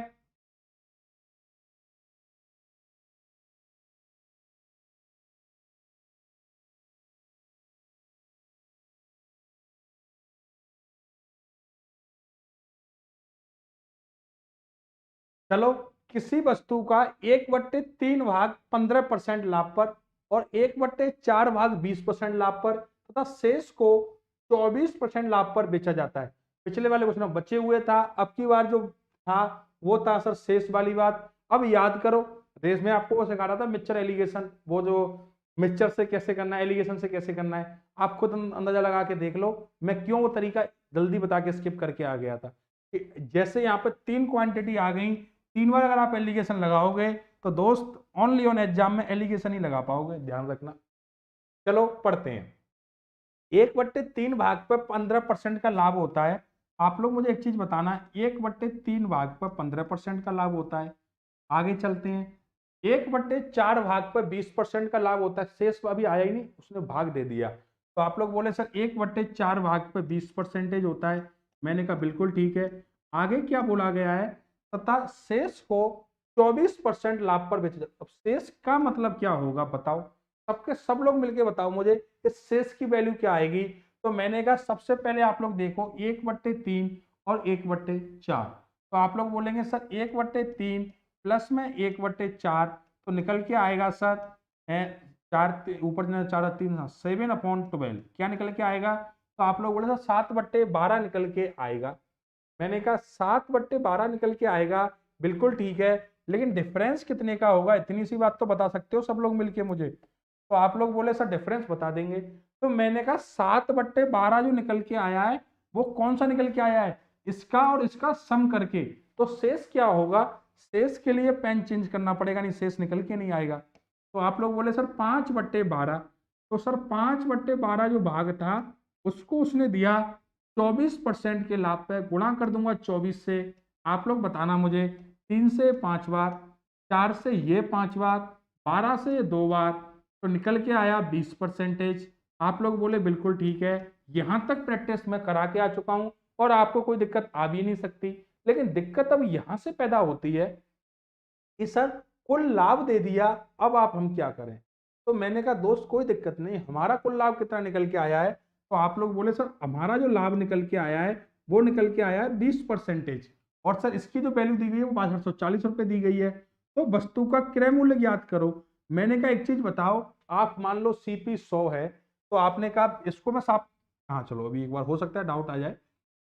चलो किसी वस्तु का 1/3 भाग 15% लाभ पर और 1/4 भाग 20% लाभ पर तथा शेष को 24% लाभ पर बेचा जाता है। पिछले वाले क्वेश्चन में बचे हुए था, अब की बार जो था वो था सर शेष वाली बात। अब याद करो, रेस में आपको वो सिखा रहा था मिक्सचर एलिगेशन, वो जो मिक्सचर से कैसे करना है, एलिगेशन से कैसे करना है, आप खुद अंदाजा लगा के देख लो मैं क्यों वो तरीका जल्दी बता के स्किप करके आ गया था। जैसे यहाँ पे 3 क्वांटिटी आ गई, 3 बार अगर आप एलिगेशन लगाओगे तो दोस्त ओनली ऑन एग्जाम में एलिगेशन ही लगा पाओगे, ध्यान रखना। चलो पढ़ते हैं। 1/3 भाग पर 15% का लाभ होता है। आप लोग मुझे एक चीज बताना, 1/3 भाग पर 15% का लाभ होता है। आगे चलते हैं। 1/4 भाग पर 20% का लाभ होता है। शेष अभी आया ही नहीं, उसने भाग दे दिया। तो आप लोग बोले सर 1/4 भाग पर 20% होता है। मैंने कहा बिल्कुल ठीक है। आगे क्या बोला गया है, तथा शेष को 24% लाभ पर बेचा जाता। अब शेष का मतलब क्या होगा बताओ, सबके सब लोग मिलके बताओ मुझे इस शेष की वैल्यू क्या आएगी। तो मैंने कहा सबसे पहले आप लोग देखो 1/3 और 1/4। तो आप लोग बोलेंगे सर 1/3 प्लस में 1/4 तो निकल के आएगा सर 4 ऊपर 4 7/12 क्या निकल के आएगा। तो आप लोग बोले सर 7/12 निकल के आएगा। मैंने कहा 7/12 निकल के आएगा, बिल्कुल ठीक है, लेकिन डिफरेंस कितने का होगा इतनी सी बात तो बता सकते हो सब लोग मिलके मुझे। तो आप लोग बोले सर डिफरेंस बता देंगे। तो मैंने कहा 7/12 जो निकल के आया है वो कौन सा निकल के आया है, इसका और इसका सम करके। तो शेष क्या होगा, शेष के लिए पेन चेंज करना पड़ेगा, नहीं शेष निकल के नहीं आएगा। तो आप लोग बोले सर 5/12। तो सर 5/12 जो भाग था उसको उसने दिया 24% के लाभ पे, गुणा कर दूंगा 24 से। आप लोग बताना मुझे 3 से 5 बार, 4 से ये 5 बार, 12 से ये 2 बार, तो निकल के आया 20%। आप लोग बोले बिल्कुल ठीक है। यहां तक प्रैक्टिस मैं करा के आ चुका हूं और आपको कोई दिक्कत आ भी नहीं सकती। लेकिन दिक्कत अब यहां से पैदा होती है कि सर कुल लाभ दे दिया, अब आप हम क्या करें। तो मैंने कहा दोस्त कोई दिक्कत नहीं, हमारा कुल लाभ कितना निकल के आया है। तो आप लोग बोले सर हमारा जो लाभ निकल के आया है वो निकल के आया है 20%। और सर इसकी जो वैल्यू दी गई है वो 6240 रुपए दी गई है। तो वस्तु का क्रय मूल्य ज्ञात करो। मैंने कहा एक चीज बताओ, आप मान लो सीपी 100 है, तो आपने कहा इसको मैं साफ, हाँ चलो अभी एक बार हो सकता है डाउट आ जाए।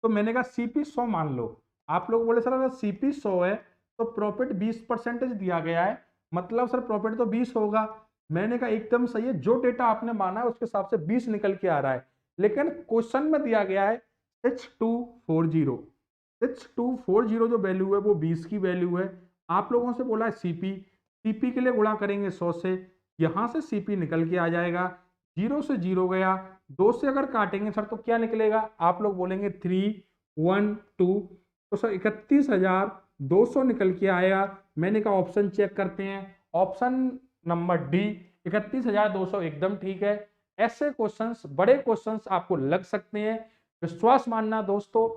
तो मैंने कहा सीपी 100 मान लो, आप लोग बोले सर अगर सीपी 100 है तो प्रॉफिट 20% दिया गया है, मतलब सर प्रॉफिट तो 20 होगा। मैंने कहा एकदम सही है, जो डेटा आपने माना है उसके हिसाब से 20 निकल के आ रहा है। लेकिन क्वेश्चन में दिया गया है 6240, 6240 जो वैल्यू है वो 20 की वैल्यू है। आप लोगों से बोला है सीपी, सीपी के लिए गुणा करेंगे 100 से, यहां से सीपी निकल के आ जाएगा, 0 से 0 गया, 2 से अगर काटेंगे सर तो क्या निकलेगा, आप लोग बोलेंगे 312। तो सर 31,200 निकल के आया। मैंने कहा ऑप्शन चेक करते हैं, ऑप्शन नंबर डी 31,200 एकदम ठीक है। ऐसे क्वेश्चंस, बड़े क्वेश्चंस आपको लग सकते हैं, विश्वास मानना दोस्तों।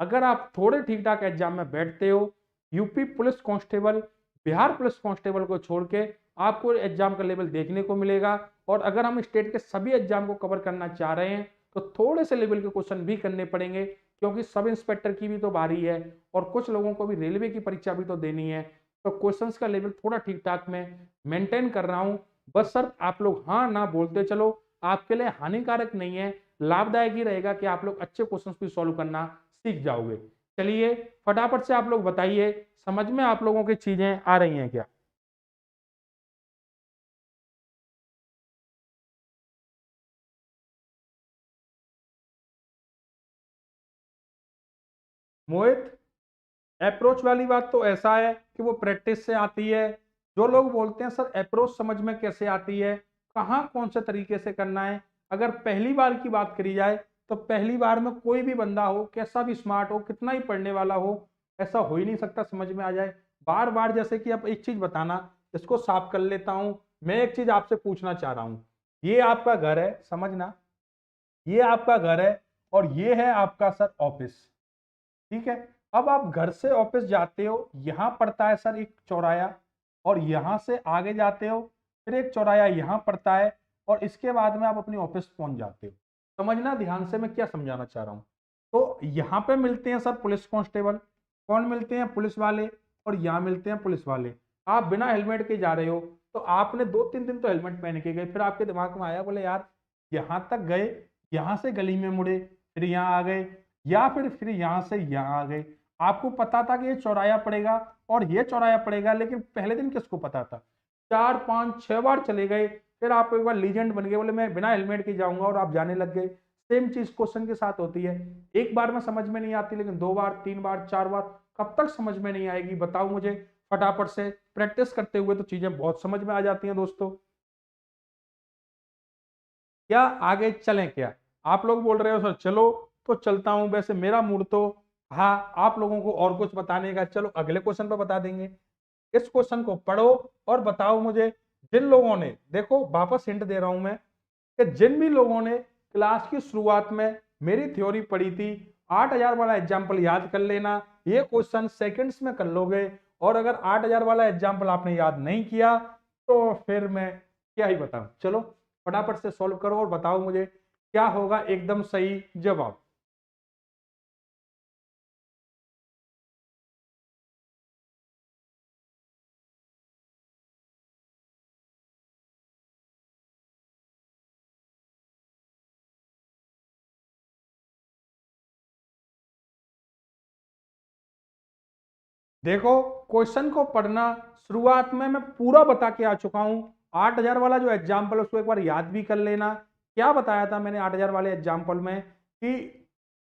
अगर आप थोड़े ठीक ठाक एग्जाम में बैठते हो, UP police constable, Bihar police constable को छोड़ के आपको एग्जाम का लेवल देखने को मिलेगा। और अगर हम स्टेट के सभी एग्जाम को कवर करना चाह रहे हैं तो थोड़े से लेवल के क्वेश्चन भी करने पड़ेंगे, क्योंकि सब इंस्पेक्टर की भी तो बारी है और कुछ लोगों को भी रेलवे की परीक्षा भी तो देनी है। तो क्वेश्चंस का लेवल थोड़ा ठीक ठाक मैं मेंटेन कर रहा हूं। बस सर आप लोग हाँ ना बोलते चलो, आपके लिए हानिकारक नहीं है, लाभदायक ही रहेगा कि आप लोग अच्छे क्वेश्चंस भी सॉल्व करना सीख जाओगे। चलिए फटाफट से आप लोग बताइए, समझ में आप लोगों की चीजें आ रही हैं क्या। मोहित, अप्रोच वाली बात तो ऐसा है कि वो प्रैक्टिस से आती है। जो लोग बोलते हैं सर अप्रोच समझ में कैसे आती है, कहाँ कौन से तरीके से करना है, अगर पहली बार की बात करी जाए तो पहली बार में कोई भी बंदा हो, कैसा भी स्मार्ट हो, कितना ही पढ़ने वाला हो, ऐसा हो ही नहीं सकता समझ में आ जाए। बार बार जैसे कि अब एक चीज बताना, इसको साफ कर लेता हूं। मैं एक चीज आपसे पूछना चाह रहा हूं, ये आपका घर है समझना, ये आपका घर है और ये है आपका सर ऑफिस, ठीक है। अब आप घर से ऑफिस जाते हो, यहां पड़ता है सर एक चौराया, और यहां से आगे जाते हो फिर एक चौराया यहां पड़ता है, और इसके बाद में आप अपनी ऑफिस पहुंच जाते हो। समझना ध्यान से मैं क्या समझाना चाह रहा हूं। तो यहाँ पे मिलते हैं सर पुलिस कांस्टेबल, कौन मिलते हैं, पुलिस वाले। और यहाँ मिलते हैं पुलिस वाले। आप बिना हेलमेट के जा रहे हो, तो आपने 2-3 दिन तो हेलमेट पहन के गए, फिर आपके दिमाग में आया बोले यार यहाँ तक गए, यहाँ से गली में मुड़े, फिर यहाँ आ गए, या फिर यहाँ से यहाँ आ गए। आपको पता था कि ये चौराया पड़ेगा और ये चौराया पड़ेगा, लेकिन पहले दिन किसको पता था? 4-5-6 बार चले गए, फिर आप एक बार लीजेंड बन गए, बोले मैं बिना हेलमेट के जाऊंगा, और आप जाने लग गए। सेम चीज क्वेश्चन के साथ होती है। एक बार में समझ में नहीं आती, लेकिन 2 बार 3 बार 4 बार कब तक समझ में नहीं आएगी बताओ मुझे फटाफट से। प्रैक्टिस करते हुए तो चीजें बहुत समझ में आ जाती हैं दोस्तों। क्या आगे चलें क्या? आप लोग बोल रहे हो सर चलो, तो चलता हूं। वैसे मेरा मूड तो, हाँ, आप लोगों को और कुछ बताने का, चलो अगले क्वेश्चन पर बता देंगे। इस क्वेश्चन को पढ़ो और बताओ मुझे, जिन लोगों ने, देखो वापस हिंट दे रहा हूं मैं, कि जिन भी लोगों ने क्लास की शुरुआत में मेरी थ्योरी पढ़ी थी, 8000 वाला एग्जाम्पल याद कर लेना। ये क्वेश्चन सेकंड्स में कर लोगे। और अगर 8000 वाला एग्जाम्पल आपने याद नहीं किया, तो फिर मैं क्या ही बताऊं। चलो फटाफट से सॉल्व करो और बताओ मुझे क्या होगा एकदम सही जवाब। देखो, क्वेश्चन को पढ़ना शुरुआत में मैं पूरा बता के आ चुका हूं। 8000 वाला जो एग्जाम्पल, उसको एक बार याद भी कर लेना। क्या बताया था मैंने 8000 वाले एग्जाम्पल में कि,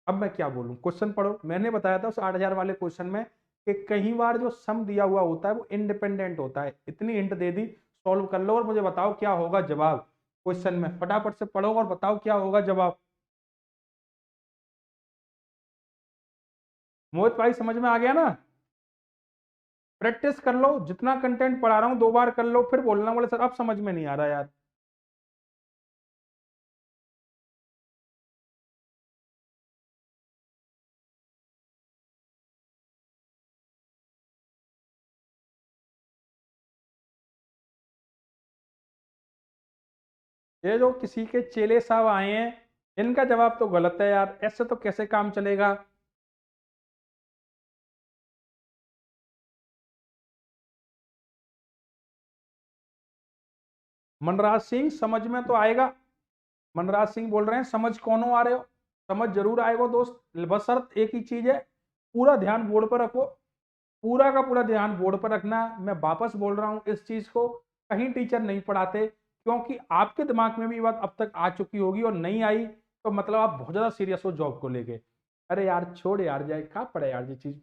अब मैं क्या बोलूं, क्वेश्चन पढ़ो। मैंने बताया था उस 8000 वाले क्वेश्चन में कि कई बार जो सम दिया हुआ होता है वो इंडिपेंडेंट होता है। इतनी हिंट दे दी, सॉल्व कर लो और मुझे बताओ क्या होगा जवाब क्वेश्चन में। फटाफट से पढ़ो और बताओ क्या होगा जवाब। मोहित भाई समझ में आ गया ना? प्रैक्टिस कर लो, जितना कंटेंट पढ़ा रहा हूं 2 बार कर लो, फिर बोलना बोले सर अब समझ में नहीं आ रहा यार। ये जो किसी के चेले साहब आए हैं, इनका जवाब तो गलत है यार, ऐसे तो कैसे काम चलेगा। मनराज सिंह समझ में तो आएगा। मनराज सिंह बोल रहे हैं समझ कौन आ रहे हो? समझ जरूर आएगा दोस्त, बशर्त एक ही चीज है, पूरा ध्यान बोर्ड पर रखो। पूरा का पूरा ध्यान बोर्ड पर रखना। मैं वापस बोल रहा हूं, इस चीज को कहीं टीचर नहीं पढ़ाते, क्योंकि आपके दिमाग में भी ये बात अब तक आ चुकी होगी, और नहीं आई तो मतलब आप बहुत ज्यादा सीरियस हो जॉब को लेके। अरे यार छोड़ यार, जाए कहाँ पड़े यार ये चीज।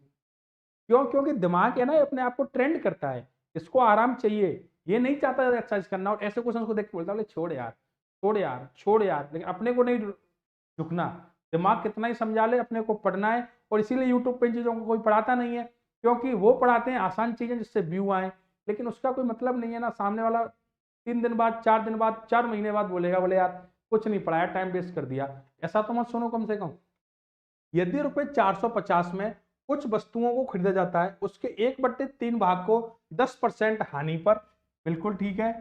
क्यों? क्योंकि दिमाग है ना, ये अपने आप को ट्रेंड करता है, इसको आराम चाहिए। ये नहीं चाहता एक्सरसाइज करना, और ऐसे क्वेश्चन को देख के बोलता है छोड़ यार, छोड़ यार, छोड़ यार। लेकिन अपने को नहीं झुकना। दिमाग कितना ही समझा ले, अपने को पढ़ना है। और इसीलिए यूट्यूब पे इन चीजों को कोई पढ़ाता नहीं है, क्योंकि वो पढ़ाते हैं आसान चीजें जिससे व्यू आए, लेकिन उसका कोई मतलब नहीं है ना। सामने वाला 3 दिन बाद, 4 दिन बाद, 4 महीने बाद बोलेगा बोले यार कुछ नहीं पढ़ाया, टाइम वेस्ट कर दिया। ऐसा तो मत सुनो कम से कम। यदि रुपए 450 में कुछ वस्तुओं को खरीदा जाता है, उसके 1/3 भाग को 10% हानि पर, बिल्कुल ठीक है,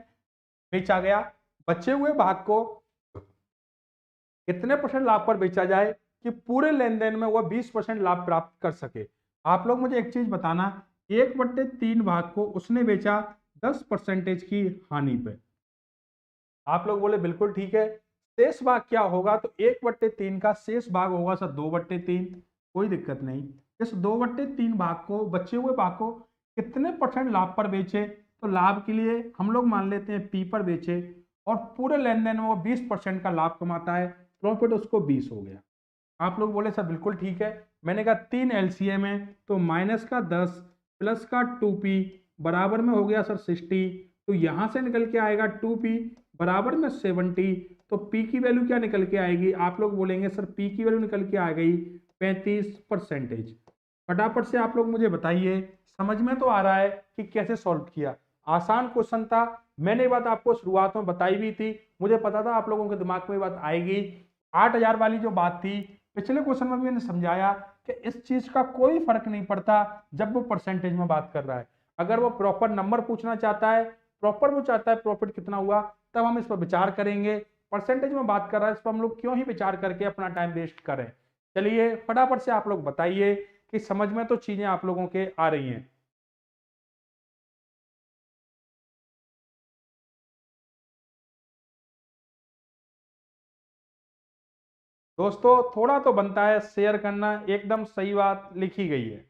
बेचा गया। बचे हुए भाग को कितने परसेंट लाभ पर बेचा जाए कि पूरे लेन देन में वह 20% लाभ प्राप्त कर सके? आप लोग मुझे एक चीज बताना, 1/3 भाग को उसने बेचा 10% की हानि पे। आप लोग बोले बिल्कुल ठीक है। शेष भाग क्या होगा? तो 1/3 का शेष भाग होगा सर 2/3। कोई दिक्कत नहीं। इस 2/3 भाग को, बचे हुए भाग को कितने परसेंट लाभ पर बेचे? तो लाभ के लिए हम लोग मान लेते हैं पी पर बेचे, और पूरे लेन देन में वो 20% का लाभ कमाता है, प्रॉफिट उसको 20 हो गया। आप लोग बोले सर बिल्कुल ठीक है। मैंने कहा 3 एलसीएम है, तो माइनस का 10 प्लस का 2p बराबर में हो गया सर 60। तो यहां से निकल के आएगा 2p बराबर में 70। तो p की वैल्यू क्या निकल के आएगी? आप लोग बोलेंगे सर p की वैल्यू निकल के आ गई 35%। फटाफट से आप लोग मुझे बताइए, समझ में तो आ रहा है कि कैसे सॉल्व किया? आसान क्वेश्चन था। मैंने ये बात आपको शुरुआत में बताई भी थी, मुझे पता था आप लोगों के दिमाग में ये बात आएगी। 8000 वाली जो बात थी, पिछले क्वेश्चन में भी मैंने समझाया कि इस चीज का कोई फर्क नहीं पड़ता जब वो परसेंटेज में बात कर रहा है। अगर वो प्रॉपर नंबर पूछना चाहता है, प्रॉपर वो चाहता है प्रॉफिट कितना हुआ, तब हम इस पर विचार करेंगे। परसेंटेज में बात कर रहा है, इस पर हम लोग क्यों ही विचार करके अपना टाइम वेस्ट करें। चलिए फटाफट से आप लोग बताइए कि समझ में तो चीजें आप लोगों के आ रही हैं। दोस्तों थोड़ा तो बनता है शेयर करना, एकदम सही बात लिखी गई है।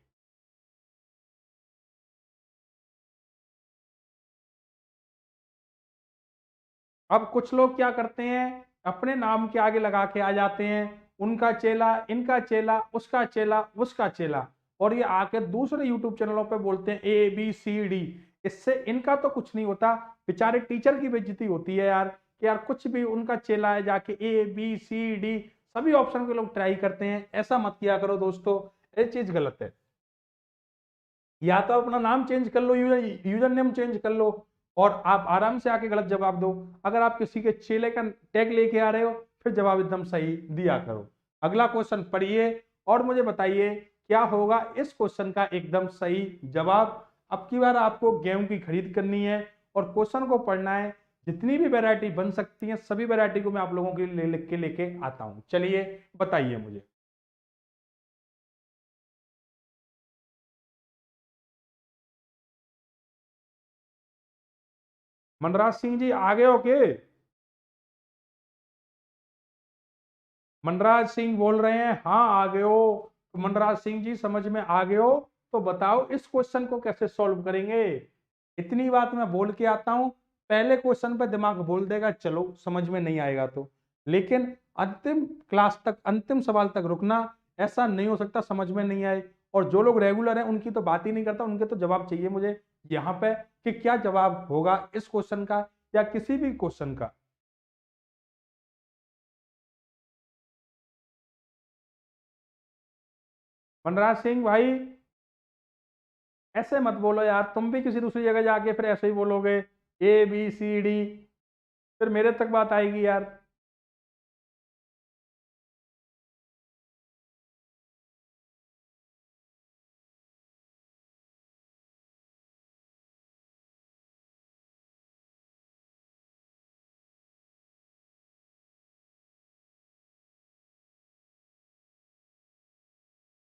अब कुछ लोग क्या करते हैं, अपने नाम के आगे लगा के आ जाते हैं, उनका चेला, इनका चेला, उसका चेला, उसका चेला, और ये आके दूसरे यूट्यूब चैनलों पे बोलते हैं ABCD। इससे इनका तो कुछ नहीं होता, बेचारे टीचर की बेइज्जती होती है यार, कि यार कुछ भी उनका चेला है जाके ABCD सभी ऑप्शन के लोग ट्राई करते हैं। ऐसा मत किया करो दोस्तों, ये चीज गलत है। या तो अपना नाम चेंज कर लो, यूजर नेम चेंज कर लो, और आप आराम से आके गलत जवाब दो। अगर आप किसी के चेले का टैग लेके आ रहे हो, फिर जवाब एकदम सही दिया करो। अगला क्वेश्चन पढ़िए और मुझे बताइए क्या होगा इस क्वेश्चन का एकदम सही जवाब। अब की बार आपको गेहूं की खरीद करनी है और क्वेश्चन को पढ़ना है। जितनी भी वैरायटी बन सकती है सभी वैरायटी को मैं आप लोगों के लिए लिख के लेके आता हूं। चलिए बताइए मुझे। मनराज सिंह जी आगे हो के? मनराज सिंह बोल रहे हैं हाँ आ गए हो। तो मनराज सिंह जी समझ में आ गए हो, तो बताओ इस क्वेश्चन को कैसे सॉल्व करेंगे। इतनी बात मैं बोल के आता हूं, पहले क्वेश्चन पे दिमाग बोल देगा चलो समझ में नहीं आएगा तो, लेकिन अंतिम क्लास तक, अंतिम सवाल तक रुकना। ऐसा नहीं हो सकता समझ में नहीं आए। और जो लोग रेगुलर हैं उनकी तो बात ही नहीं करता, उनके तो जवाब चाहिए मुझे यहाँ पे कि क्या जवाब होगा इस क्वेश्चन का या किसी भी क्वेश्चन का। मनराज सिंह भाई ऐसे मत बोलो यार, तुम भी किसी दूसरी जगह जाके फिर ऐसे ही बोलोगे ABCD, फिर मेरे तक बात आएगी यार।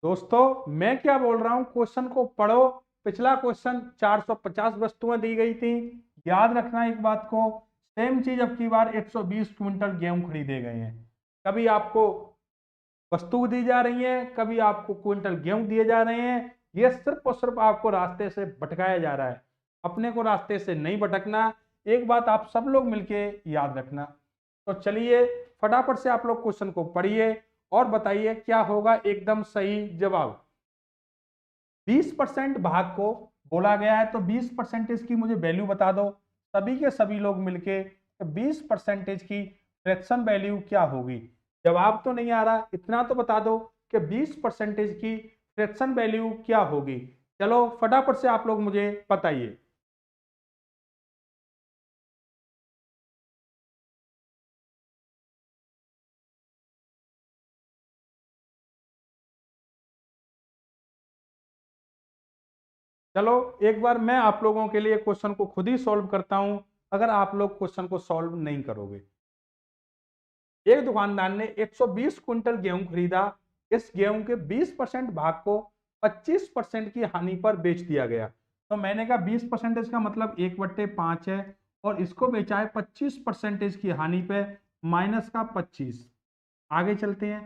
दोस्तों मैं क्या बोल रहा हूं, क्वेश्चन को पढ़ो। पिछला क्वेश्चन 450 वस्तुएं दी गई थी, याद रखना एक बात को। सेम चीज अब की बार 120 क्विंटल गेहूं खरीदे गए हैं। कभी आपको वस्तु दी जा रही है, कभी आपको क्विंटल गेहूं दिए जा रहे हैं। ये सिर्फ और सिर्फ आपको रास्ते से भटकाया जा रहा है, अपने को रास्ते से नहीं भटकना। एक बात आप सब लोग मिलके याद रखना। तो चलिए फटाफट से आप लोग क्वेश्चन को पढ़िए और बताइए क्या होगा एकदम सही जवाब। 20% भाग को बोला गया है, तो 20% की मुझे वैल्यू बता दो सभी के सभी लोग मिलके। 20% की फ्रैक्शन वैल्यू क्या होगी। जवाब तो नहीं आ रहा, इतना तो बता दो कि 20% की फ्रैक्शन वैल्यू क्या होगी। चलो फटाफट से आप लोग मुझे बताइए। चलो एक बार मैं आप लोगों के लिए क्वेश्चन को खुद ही सॉल्व करता हूं, अगर आप लोग क्वेश्चन को सॉल्व नहीं करोगे। एक दुकानदार ने 120 क्विंटल गेहूं खरीदा। इस गेहूं के 20% भाग को 25% की हानि पर बेच दिया गया। तो मैंने कहा 20% का मतलब 1/5 है, और इसको बेचा है 25% की हानि पे, -25। आगे चलते हैं।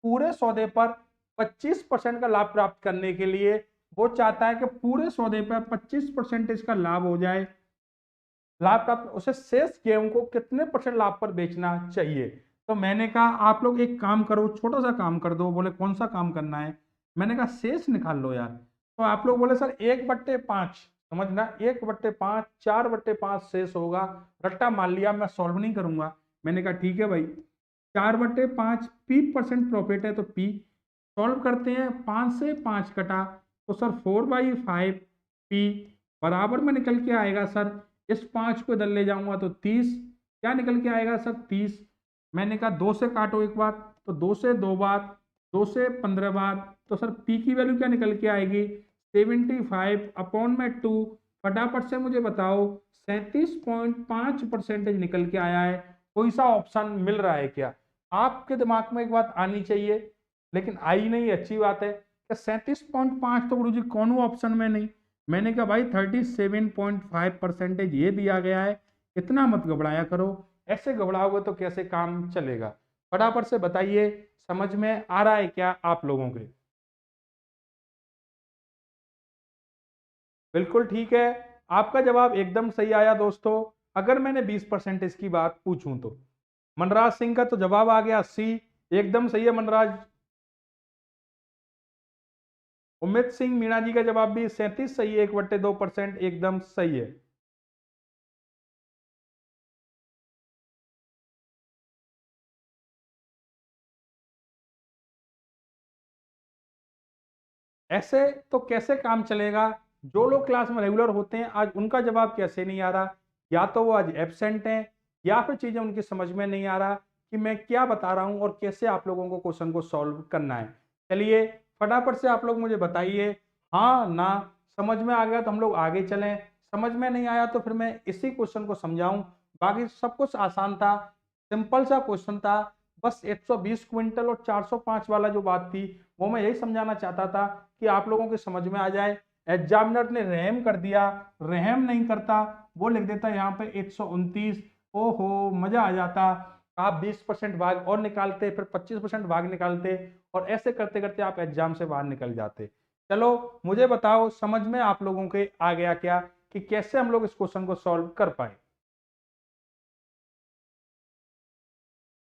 पूरे सौदे पर 25% का लाभ प्राप्त करने के लिए वो चाहता है कि पूरे सौदे पर 25% का लाभ हो जाए। लाभ प्राप्त, उसे शेष गेहूं को कितने परसेंट लाभ पर बेचना चाहिए। तो मैंने कहा आप लोग एक काम करो, छोटा सा काम कर दो। बोले कौन सा काम करना है। मैंने कहा शेष निकाल लो यार। तो आप लोग बोले सर 1/5, समझना 1/5, 4/5 शेष होगा। रट्टा मान लिया, मैं सॉल्व नहीं करूंगा। मैंने कहा ठीक है भाई, 4/5 P% प्रॉफिट है तो P सॉल्व करते हैं। 5 से 5 कटा तो सर 4/5 P बराबर में निकल के आएगा सर। इस 5 को इधर ले जाऊंगा तो 30, क्या निकल के आएगा सर 30। मैंने कहा 2 से काटो एक बार, तो 2 से 2 बार, 2 से 15 बार, तो सर पी की वैल्यू क्या निकल के आएगी 75/2। फटाफट से मुझे बताओ 37.5% निकल के आया है। कोई सा ऑप्शन मिल रहा है क्या। आपके दिमाग में एक बात आनी चाहिए, लेकिन आई नहीं, अच्छी बात है कि 37.5 तो गुरु जी कौन ऑप्शन में नहीं। मैंने कहा भाई 37.5% ये दिया गया है। इतना मत घबराया करो, ऐसे घबराओगे तो कैसे काम चलेगा। फटाफट से बताइए, समझ में आ रहा है क्या आप लोगों के? बिल्कुल ठीक है, आपका जवाब एकदम सही आया दोस्तों। अगर मैंने 20% की बात पूछूं तो मनराज सिंह का तो जवाब आ गया सी, एकदम सही है मनराज। उमित सिंह मीणा जी का जवाब भी 37 सही है, 1/2% एकदम सही है। ऐसे तो कैसे काम चलेगा? जो लोग क्लास में रेगुलर होते हैं आज उनका जवाब कैसे नहीं आ रहा? या तो वो आज एब्सेंट हैं या फिर चीजें उनकी समझ में नहीं आ रहा कि मैं क्या बता रहा हूं और कैसे आप लोगों को क्वेश्चन को सॉल्व करना है। चलिए फटाफट से आप लोग मुझे बताइए, हाँ ना, समझ में आ गया तो हम लोग आगे चलें, समझ में नहीं आया तो फिर मैं इसी क्वेश्चन को समझाऊं। बाकी सब कुछ आसान था, सिंपल सा क्वेश्चन था। बस 120 क्विंटल और 405 वाला जो बात थी वो मैं यही समझाना चाहता था कि आप लोगों के समझ में आ जाए। एग्जामिनर ने रहम कर दिया, रहम नहीं करता, वो लिख देता यहाँ पे 129। ओहो मजा आ जाता, आप 20% भाग और निकालते, फिर 25% भाग निकालते और ऐसे करते करते आप एग्जाम से बाहर निकल जाते। चलो मुझे बताओ, समझ में आप लोगों के आ गया क्या कि कैसे हम लोग इस क्वेश्चन को सॉल्व कर पाए?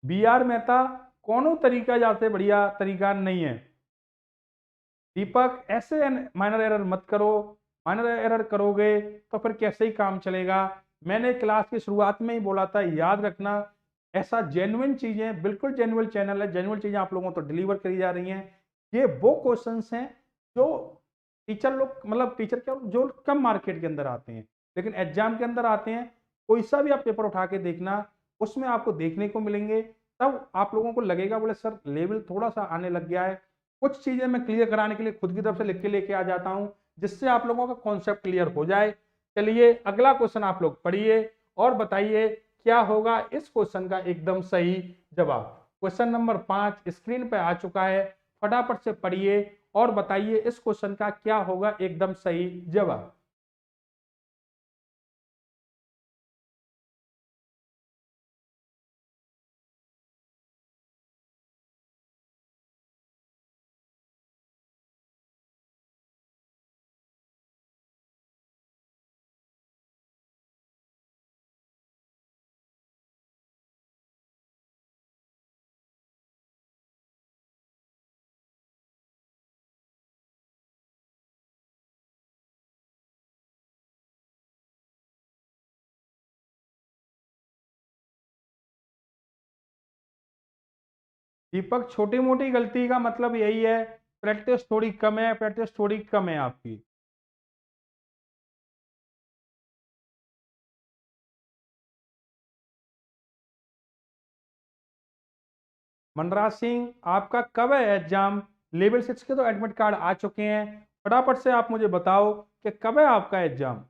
बी आर मेहता, कोनो तरीका जाते बढ़िया तरीका नहीं है। दीपक ऐसे माइनर एरर मत करो, माइनर एरर करोगे तो फिर कैसे ही काम चलेगा? मैंने क्लास की शुरुआत में ही बोला था, याद रखना, ऐसा जेन्युइन चीजें, बिल्कुल जेन्युइन चैनल है, जेन्युइन चीजें आप लोगों को तो डिलीवर करी जा रही हैं। ये वो क्वेश्चंस हैं जो टीचर लोग, मतलब टीचर क्या, जो कम मार्केट के अंदर आते हैं लेकिन एग्जाम के अंदर आते हैं। कोई सा भी आप पेपर उठा के देखना, उसमें आपको देखने को मिलेंगे। तब आप लोगों को लगेगा बोले सर लेवल थोड़ा सा आने लग गया है। कुछ चीजें मैं क्लियर कराने के लिए खुद की तरफ से लिख के लेके आ जाता हूं जिससे आप लोगों का कॉन्सेप्ट क्लियर हो जाए। चलिए अगला क्वेश्चन आप लोग पढ़िए और बताइए क्या होगा इस क्वेश्चन का एकदम सही जवाब। क्वेश्चन नंबर 5 स्क्रीन पे आ चुका है, फटाफट से पढ़िए और बताइए इस क्वेश्चन का क्या होगा एकदम सही जवाब। दीपक, छोटी मोटी गलती का मतलब यही है, प्रैक्टिस थोड़ी कम है, प्रैक्टिस थोड़ी कम है आपकी। मनराज सिंह, आपका कब है एग्जाम? लेवल 6 के तो एडमिट कार्ड आ चुके हैं, फटाफट से आप मुझे बताओ कि कब है आपका एग्जाम।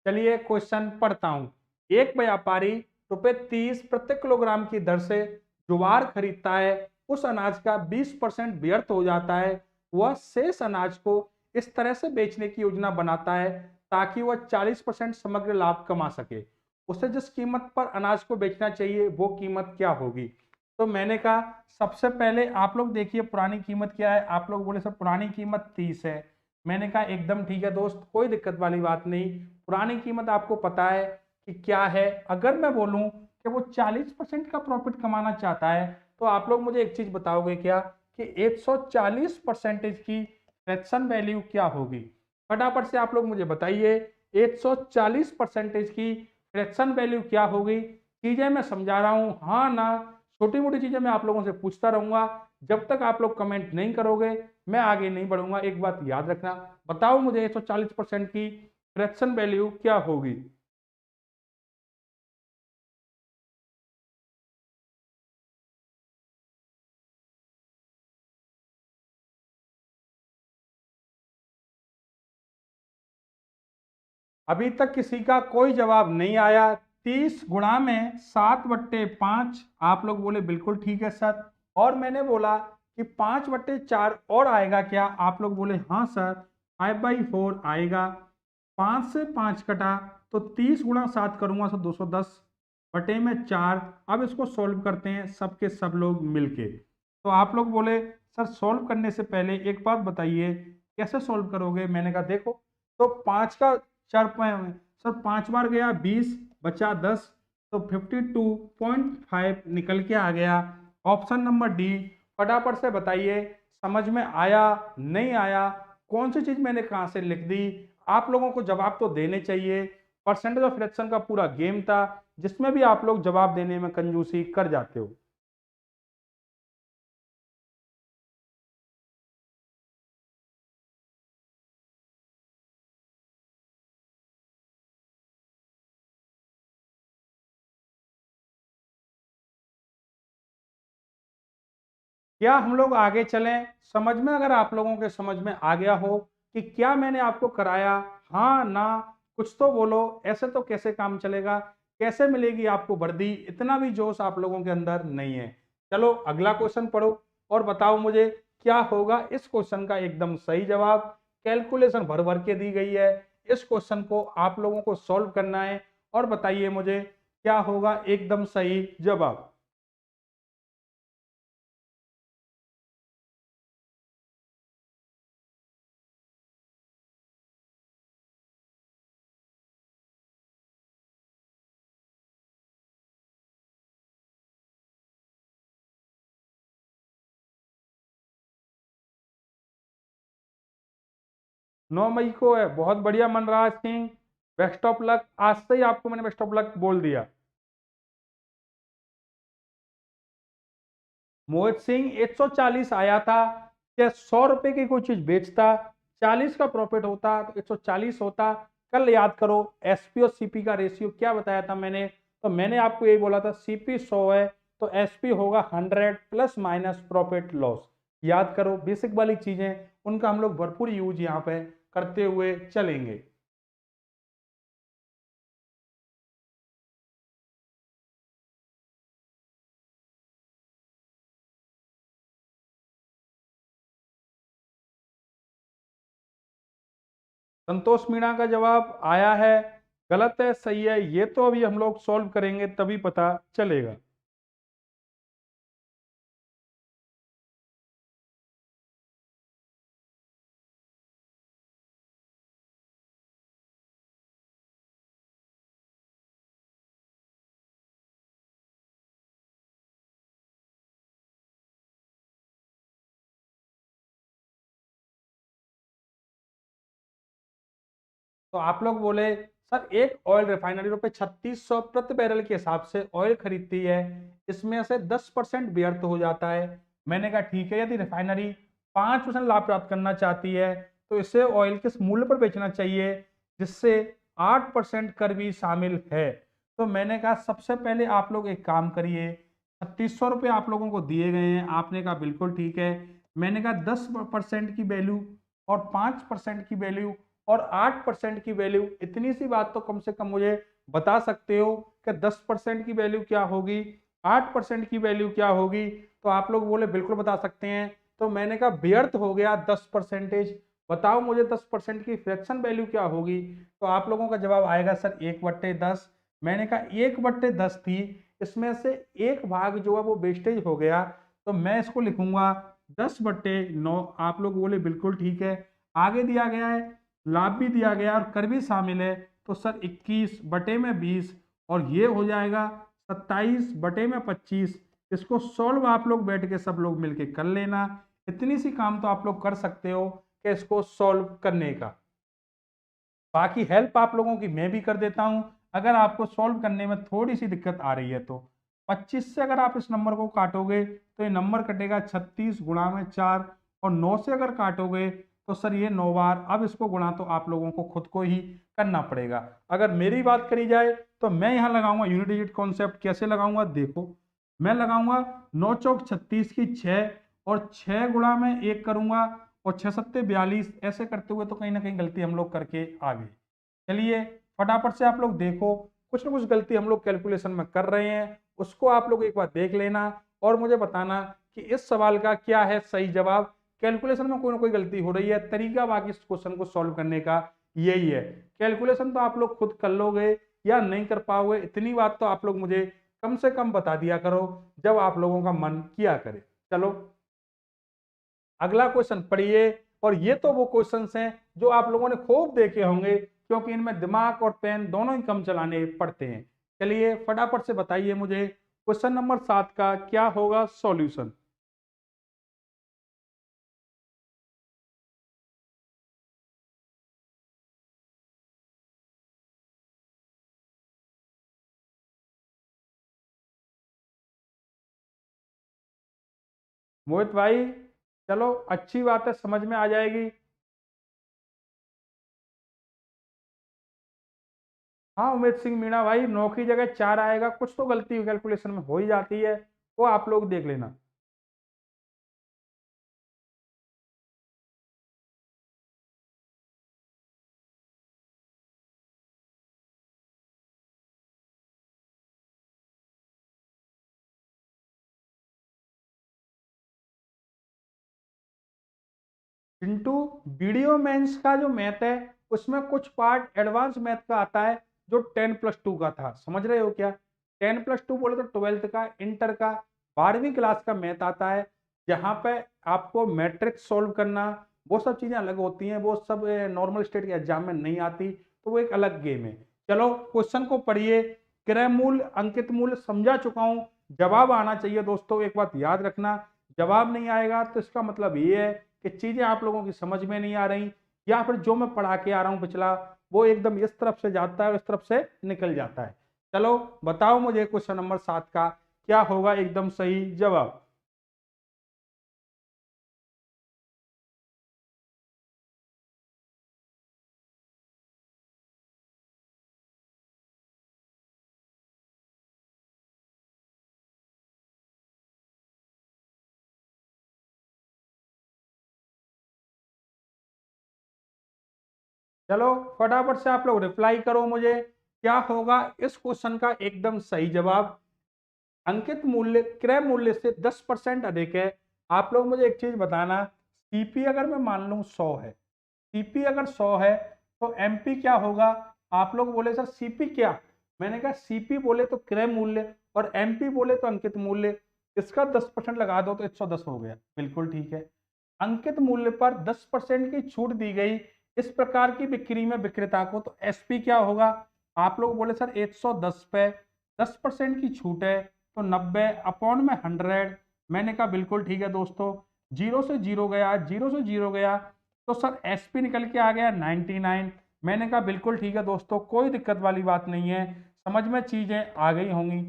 चलिए क्वेश्चन पढ़ता हूं। एक व्यापारी ₹30 प्रति किलोग्राम की दर से ज्वार खरीदता है, उस अनाज का 20% व्यर्थ हो जाता है। वह शेष अनाज को इस तरह से बेचने की योजना बनाता है ताकि वह 40% समग्र लाभ कमा सके। उसे जिस कीमत पर अनाज को बेचना चाहिए वो कीमत क्या होगी? तो मैंने कहा सबसे पहले आप लोग देखिए पुरानी कीमत क्या है। आप लोग बोले सर पुरानी कीमत 30 है। मैंने कहा एकदम ठीक है दोस्त, कोई दिक्कत वाली बात नहीं। पुरानी कीमत आपको पता है कि क्या है। अगर मैं बोलूं कि वो 40% का प्रॉफिट कमाना चाहता है तो आप लोग मुझे एक चीज बताओगे क्या कि 140% की फ्रैक्शन वैल्यू क्या होगी? फटाफट से आप लोग मुझे बताइए 140% की फ्रैक्शन वैल्यू क्या होगी? चीजें मैं समझा रहा हूं, हाँ ना, छोटी मोटी चीजें मैं आप लोगों से पूछता रहूंगा। जब तक आप लोग कमेंट नहीं करोगे मैं आगे नहीं बढ़ूंगा, एक बात याद रखना। बताओ मुझे 140% की फ्रैक्शन वैल्यू क्या होगी? अभी तक किसी का कोई जवाब नहीं आया। 30 गुणा में 7/5, आप लोग बोले बिल्कुल ठीक है सर। और मैंने बोला कि 5/4 और आएगा क्या? आप लोग बोले हाँ सर 5/4 आएगा। 5 से 5 कटा तो 30 गुणा 7 करूंगा तो 210/4। अब इसको सोल्व करते हैं सबके सब लोग मिलके। तो आप लोग बोले सर सोल्व करने से पहले एक बात बताइए कैसे सोल्व करोगे? मैंने कहा देखो, तो 5 का 4 सर 5 बार गया 20 बचा 10, तो 52.5 निकल के आ गया। Option number D. फटाफट से बताइए समझ में आया नहीं आया? कौन सी चीज मैंने कहां से लिख दी? आप लोगों को जवाब तो देने चाहिए। परसेंटेज ऑफ फ्रैक्शन का पूरा गेम था जिसमें भी आप लोग जवाब देने में कंजूसी कर जाते हो। क्या हम लोग आगे चलें? समझ में, अगर आप लोगों के समझ में आ गया हो कि क्या मैंने आपको कराया, हाँ ना, कुछ तो बोलो। ऐसे तो कैसे काम चलेगा? कैसे मिलेगी आपको वर्दी? इतना भी जोश आप लोगों के अंदर नहीं है। चलो अगला क्वेश्चन पढ़ो और बताओ मुझे क्या होगा इस क्वेश्चन का एकदम सही जवाब। कैलकुलेशन भर भर के दी गई है, इस क्वेश्चन को आप लोगों को सॉल्व करना है और बताइए मुझे क्या होगा एकदम सही जवाब। नौ मई को है, बहुत बढ़िया Manraj Singh, best of luck. आज से ही आपको मैंने बेस्ट ऑफ लक बोल दिया। मोहित सिंह 140 आया था। क्या 100 रुपए की कोई चीज बेचता, 40 का प्रॉफिट होता तो 140 होता? कल याद करो एसपी और सीपी का रेशियो क्या बताया था मैंने? तो मैंने आपको यही बोला था सीपी 100 है तो एसपी होगा 100 प्लस माइनस प्रॉफिट लॉस। याद करो बेसिक वाली चीजें, उनका हम लोग भरपूर यूज यहाँ पे करते हुए चलेंगे। संतोष मीणा का जवाब आया है, गलत है सही है ये तो अभी हम लोग सॉल्व करेंगे तभी पता चलेगा। तो आप लोग बोले सर एक ऑयल रिफाइनरी रुपए 3600 प्रति बैरल के हिसाब से ऑयल खरीदती है, इसमें से 10% व्यर्थ हो जाता है। मैंने कहा ठीक है, यदि रिफाइनरी 5% लाभ प्राप्त करना चाहती है तो इसे ऑयल किस मूल्य पर बेचना चाहिए जिससे 8% कर भी शामिल है? तो मैंने कहा सबसे पहले आप लोग एक काम करिए, 3600 रुपये आप लोगों को दिए गए हैं, आपने कहा बिल्कुल ठीक है। मैंने कहा 10% की वैल्यू और 5% की वैल्यू और 8% की वैल्यू, इतनी सी बात तो कम से कम मुझे बता सकते हो कि 10% की वैल्यू क्या होगी, 8% की वैल्यू क्या होगी? तो आप लोग बोले बिल्कुल बता सकते हैं। तो मैंने कहा व्यर्थ हो गया 10%। बताओ मुझे 10% की फ्रैक्शन वैल्यू क्या होगी? तो आप लोगों का जवाब आएगा सर 1/10। मैंने कहा 1/10 थी, इसमें से एक भाग जो है वो वेस्टेज हो गया, तो मैं इसको लिखूंगा 10/9। आप लोग बोले बिल्कुल ठीक है। आगे दिया गया है लाभ भी दिया गया और कर भी शामिल है, तो सर 21/20 और ये हो जाएगा 27/25। इसको सॉल्व आप लोग बैठ के सब लोग मिलके कर लेना। इतनी सी काम तो आप लोग कर सकते हो कि इसको सॉल्व करने का। बाकी हेल्प आप लोगों की मैं भी कर देता हूं अगर आपको सॉल्व करने में थोड़ी सी दिक्कत आ रही है तो। 25 से अगर आप इस नंबर को काटोगे तो ये नंबर कटेगा 36 गुणा में 4, और 9 से अगर काटोगे तो सर ये 9 बार। अब इसको गुणा तो आप लोगों को खुद को ही करना पड़ेगा। अगर मेरी बात करी जाए तो मैं यहाँ लगाऊंगा यूनिट डिजिट कॉन्सेप्ट। कैसे लगाऊंगा देखो, मैं लगाऊंगा 9 चौक 36 की 6 और 6 गुणा में 1 करूंगा और 6 सत्ते 42। ऐसे करते हुए तो कहीं ना कहीं गलती हम लोग करके आ गए। चलिए फटाफट से आप लोग देखो, कुछ ना कुछ गलती हम लोग कैलकुलेशन में कर रहे हैं, उसको आप लोग एक बार देख लेना। और मुझे बताना कि इस सवाल का क्या है सही जवाब। कैलकुलेशन में कोई ना कोई गलती हो रही है, तरीका बाकी इस क्वेश्चन को सॉल्व करने का यही है। कैलकुलेशन तो आप लोग खुद कर लोगे या नहीं कर पाओगे, इतनी बात तो आप लोग मुझे कम से कम बता दिया करो जब आप लोगों का मन किया करे। चलो अगला क्वेश्चन पढ़िए। और ये तो वो क्वेश्चंस हैं जो आप लोगों ने खूब देखे होंगे, क्योंकि इनमें दिमाग और पेन दोनों ही कम चलाने पड़ते हैं। चलिए फटाफट से बताइए मुझे क्वेश्चन नंबर 7 का क्या होगा सॉल्यूशन। मोहित भाई, चलो अच्छी बात है, समझ में आ जाएगी। हाँ उमेश सिंह मीणा भाई, 9 की जगह 4 आएगा, कुछ तो गलती कैलकुलेशन में हो ही जाती है, वो आप लोग देख लेना। चिंटू, वीडियो मेंस का जो मैथ है उसमें कुछ पार्ट एडवांस मैथ का आता है जो 10+2 का था, समझ रहे हो क्या। 10+2 बोले तो 12th का, इंटर का, 12वीं क्लास का मैथ आता है, जहां पे आपको मैट्रिक्स सॉल्व करना, वो सब चीजें अलग होती हैं, वो सब नॉर्मल स्टेट के एग्जाम में नहीं आती, तो वो एक अलग गेम है। चलो क्वेश्चन को पढ़िए। क्रय मूल्य अंकित मूल्य समझा चुका हूं, जवाब आना चाहिए दोस्तों, एक बात याद रखना, जवाब नहीं आएगा तो इसका मतलब ये है कि चीजें आप लोगों की समझ में नहीं आ रही, या फिर जो मैं पढ़ा के आ रहा हूं पिछला वो एकदम इस तरफ से जाता है और इस तरफ से निकल जाता है। चलो बताओ मुझे क्वेश्चन नंबर 7 का क्या होगा एकदम सही जवाब। चलो फटाफट से आप लोग रिप्लाई करो मुझे, क्या होगा इस क्वेश्चन का एकदम सही जवाब। अंकित मूल्य क्रय मूल्य से 10% अधिक है। आप लोग मुझे एक चीज बताना, सीपी अगर मैं मान लूं 100 है, सीपी अगर 100 है तो एमपी क्या होगा। आप लोग बोले सर सीपी क्या, मैंने कहा सीपी बोले तो क्रय मूल्य और एमपी बोले तो अंकित मूल्य, इसका 10% लगा दो तो 110 हो गया, बिल्कुल ठीक है। अंकित मूल्य पर 10% की छूट दी गई इस प्रकार की बिक्री में विक्रेता को, तो एसपी क्या होगा। आप लोग बोले सर 110 पे 10% की छूट है तो 90 अपॉन में 100, मैंने कहा बिल्कुल ठीक है दोस्तों। जीरो से जीरो गया, जीरो से जीरो गया, तो सर एसपी निकल के आ गया 99, मैंने कहा बिल्कुल ठीक है दोस्तों, कोई दिक्कत वाली बात नहीं है, समझ में चीजें आ गई होंगी।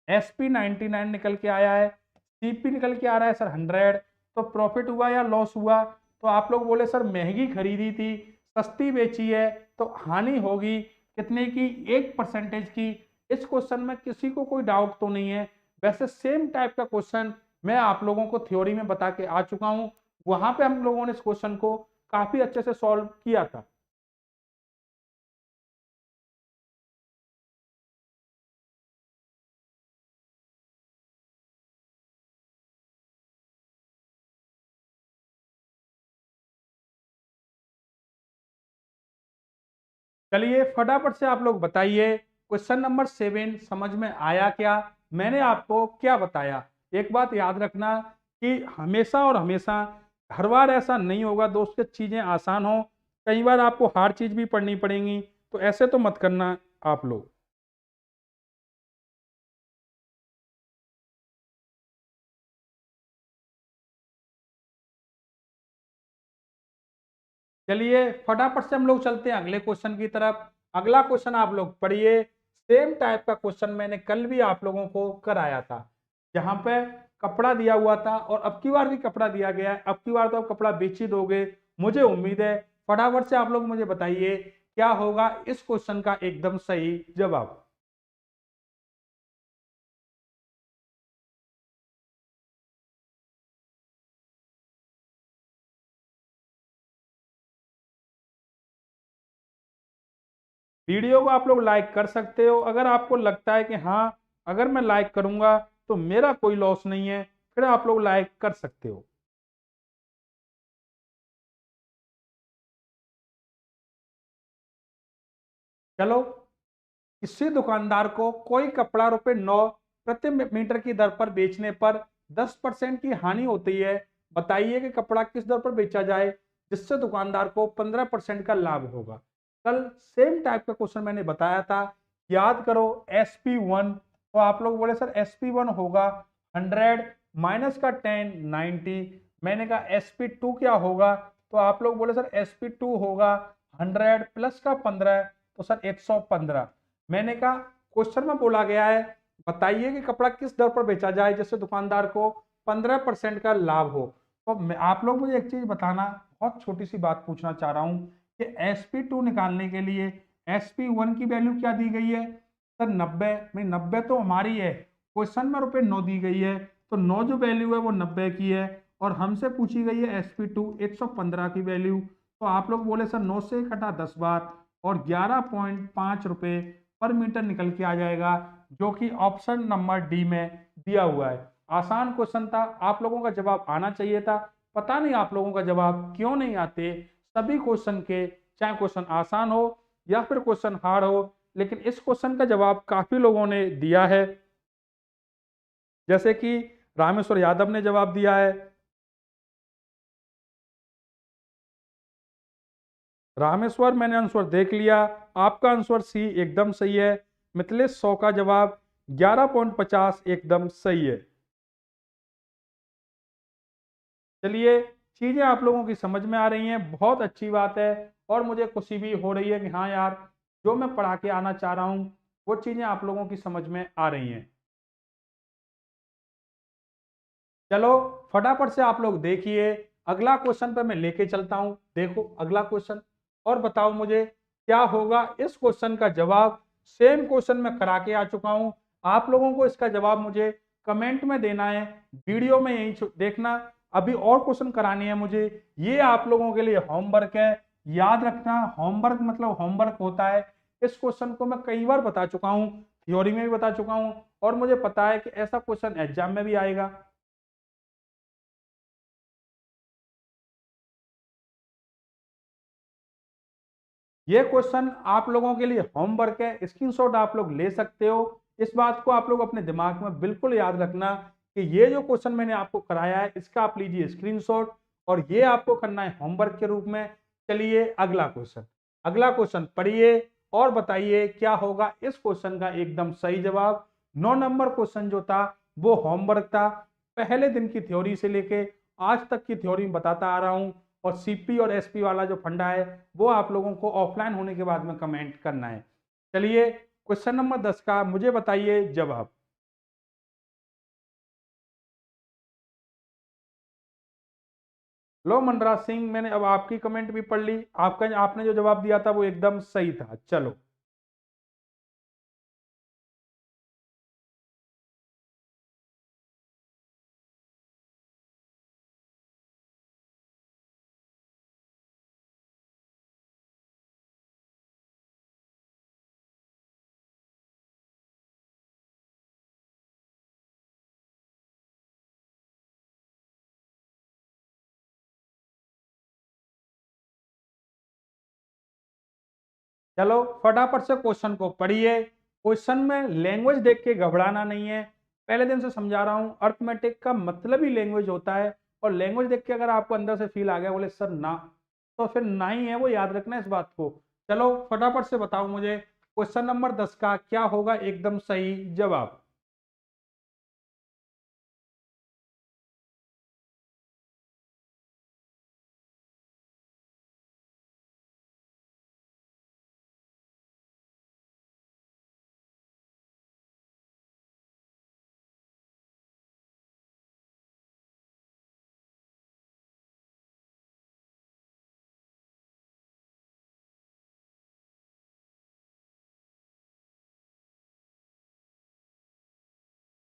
एसपी 99 निकल के आया है, सीपी निकल के आ रहा है सर 100, तो प्रॉफिट हुआ या लॉस हुआ। तो आप लोग बोले सर महंगी खरीदी थी, सस्ती बेची है, तो हानि होगी कितने की, 1% की। इस क्वेश्चन में किसी को कोई डाउट तो नहीं है। वैसे सेम टाइप का क्वेश्चन मैं आप लोगों को थ्योरी में बता के आ चुका हूं, वहां पे हम लोगों ने इस क्वेश्चन को काफी अच्छे से सॉल्व किया था। चलिए फटाफट से आप लोग बताइए क्वेश्चन नंबर 7 समझ में आया क्या, मैंने आपको क्या बताया। एक बात याद रखना कि हमेशा और हमेशा हर बार ऐसा नहीं होगा दोस्त कि चीजें आसान हो, कई बार आपको हार्ड चीज भी पढ़नी पड़ेंगी, तो ऐसे तो मत करना आप लोग। चलिए फटाफट से हम लोग चलते हैं अगले क्वेश्चन की तरफ। अगला क्वेश्चन आप लोग पढ़िए। सेम टाइप का क्वेश्चन मैंने कल भी आप लोगों को कराया था, जहां पे कपड़ा दिया हुआ था, और अब की बार भी कपड़ा दिया गया है, अब की बार तो आप कपड़ा बेच ही दोगे, मुझे उम्मीद है। फटाफट से आप लोग मुझे बताइए क्या होगा इस क्वेश्चन का एकदम सही जवाब। वीडियो को आप लोग लाइक कर सकते हो, अगर आपको लगता है कि हाँ अगर मैं लाइक करूंगा तो मेरा कोई लॉस नहीं है, फिर आप लोग लाइक कर सकते हो। चलो, किसी दुकानदार को कोई कपड़ा ₹9 प्रति मीटर की दर पर बेचने पर 10% की हानि होती है। बताइए कि कपड़ा किस दर पर बेचा जाए जिससे दुकानदार को 15% का लाभ होगा। कल सेम टाइप का क्वेश्चन मैंने बताया था, याद करो। SP1, तो आप लोग बोले सर SP1 होगा 100 माइनस का 10 90। मैंने कहा SP2 क्या होगा, तो आप लोग बोले सर SP2 होगा 100 प्लस का 15, तो सर 115। मैंने कहा क्वेश्चन में बोला गया है बताइए कि कपड़ा किस दर पर बेचा जाए जिससे दुकानदार को 15% का लाभ हो। तो आप लोग मुझे एक चीज बताना, बहुत छोटी सी बात पूछना चाह रहा हूं कि SP2 निकालने के लिए SP1 की वैल्यू क्या दी गई है सर 90। भाई 90 तो हमारी है, क्वेश्चन में ₹9 दी गई है, तो 9 जो वैल्यू है वो 90 की है, और हमसे पूछी गई है SP2 115 की वैल्यू। तो आप लोग बोले सर 9 से कटा 10 बार और 11.5 रुपए पर मीटर निकल के आ जाएगा, जो कि ऑप्शन नंबर डी में दिया हुआ है। आसान क्वेश्चन था, आप लोगों का जवाब आना चाहिए था। पता नहीं आप लोगों का जवाब क्यों नहीं आते सभी क्वेश्चन के, चाहे क्वेश्चन आसान हो या फिर क्वेश्चन हार्ड हो, लेकिन इस क्वेश्चन का जवाब काफी लोगों ने दिया है। जैसे कि रामेश्वर यादव ने जवाब दिया है। रामेश्वर, मैंने आंसर देख लिया, आपका आंसर सी एकदम सही है। मिथिलेश 100 का जवाब 11.50 एकदम सही है। चलिए, चीजें आप लोगों की समझ में आ रही हैं, बहुत अच्छी बात है। और मुझे खुशी भी हो रही है कि हाँ यार, जो मैं पढ़ा के आना चाह रहा हूँ वो चीजें आप लोगों की समझ में आ रही हैं। चलो, फटाफट से आप लोग देखिए, अगला क्वेश्चन पे मैं लेके चलता हूं। देखो अगला क्वेश्चन, और बताओ मुझे क्या होगा इस क्वेश्चन का जवाब। सेम क्वेश्चन मैं करा के आ चुका हूं, आप लोगों को इसका जवाब मुझे कमेंट में देना है, वीडियो में यही देखना। अभी और क्वेश्चन कराने हैं मुझे, ये आप लोगों के लिए होमवर्क है। याद रखना, होमवर्क मतलब होमवर्क होता है। इस क्वेश्चन को मैं कई बार बता चुका हूँ, थ्योरी में भी बता चुका हूँ, और मुझे पता है कि ऐसा क्वेश्चन एग्जाम में भी आएगा। ये क्वेश्चन आप लोगों के लिए होमवर्क है, स्क्रीनशॉट आप लोग ले सकते हो। इस बात को आप लोग अपने दिमाग में बिल्कुल याद रखना कि ये जो क्वेश्चन मैंने आपको कराया है इसका आप लीजिए स्क्रीनशॉट, और ये आपको करना है होमवर्क के रूप में। चलिए अगला क्वेश्चन, अगला क्वेश्चन पढ़िए और बताइए क्या होगा इस क्वेश्चन का एकदम सही जवाब। 9 नंबर क्वेश्चन जो था वो होमवर्क था। पहले दिन की थ्योरी से लेके आज तक की थ्योरी बताता आ रहा हूं, और सीपी और एसपी वाला जो फंडा है वो आप लोगों को ऑफलाइन होने के बाद में कमेंट करना है। चलिए, क्वेश्चन नंबर 10 का मुझे बताइए जवाब। लो मनराज सिंह, मैंने अब आपकी कमेंट भी पढ़ ली, आपका आपने जो जवाब दिया था वो एकदम सही था। चलो, चलो फटाफट से क्वेश्चन को पढ़िए। क्वेश्चन में लैंग्वेज देख के घबराना नहीं है, पहले दिन से समझा रहा हूं, अर्थमेटिक का मतलब ही लैंग्वेज होता है। और लैंग्वेज देख के अगर आपको अंदर से फील आ गया बोले सर ना, तो फिर ना ही है, वो याद रखना इस बात को। चलो फटाफट से बताओ मुझे क्वेश्चन नंबर 10 का क्या होगा एकदम सही जवाब।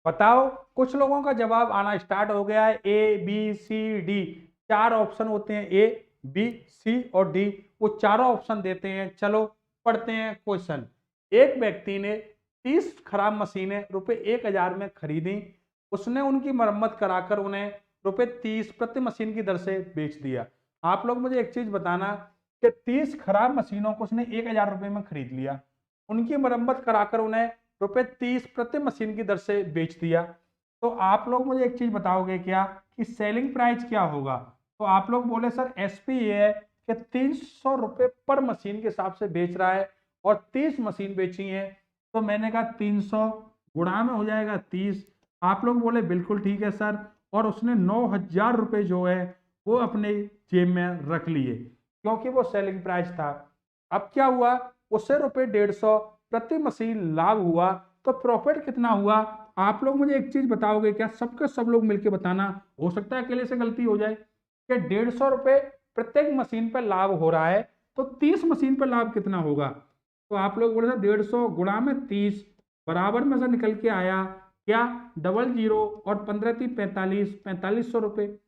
बताओ, कुछ लोगों का जवाब आना स्टार्ट हो गया है। A B C D, 4 option होते हैं, A B C और D, वो चारों ऑप्शन देते हैं। चलो पढ़ते हैं क्वेश्चन। एक व्यक्ति ने 30 खराब मशीनें ₹1000 में खरीदी। उसने उनकी मरम्मत कराकर उन्हें ₹30 प्रति मशीन की दर से बेच दिया। आप लोग मुझे एक चीज बताना कि 30 खराब मशीनों को उसने 1000 रुपए में खरीद लिया, उनकी मरम्मत कराकर उन्हें ₹30 प्रति मशीन की दर से बेच दिया। तो आप लोग मुझे एक चीज बताओगे क्या कि सेलिंग प्राइस क्या होगा? तो आप लोग बोले सर एसपी ये है कि 300 रुपए पर मशीन के हिसाब से बेच रहा है और 30 मशीन बेची है। तो मैंने कहा 300 गुणा में हो जाएगा 30। आप लोग बोले बिल्कुल ठीक है सर, और उसने 9000 रुपए जो है वो अपने जेब में रख लिए क्योंकि वो सेलिंग प्राइस था। अब क्या हुआ, उससे ₹150 प्रति मशीन लाभ हुआ, तो प्रॉफिट कितना हुआ? आप लोग मुझे एक चीज बताओगे क्या, सबके सब लोग मिलकर बताना, हो सकता है अकेले से गलती हो जाए, कि 150 रुपए प्रत्येक मशीन पर लाभ हो रहा है, तो 30 मशीन पर लाभ कितना होगा? तो आप लोग बोले 150 गुणा में 30 बराबर में से निकल के आया क्या, 00 और 15 थी 45, 4500 रुपए।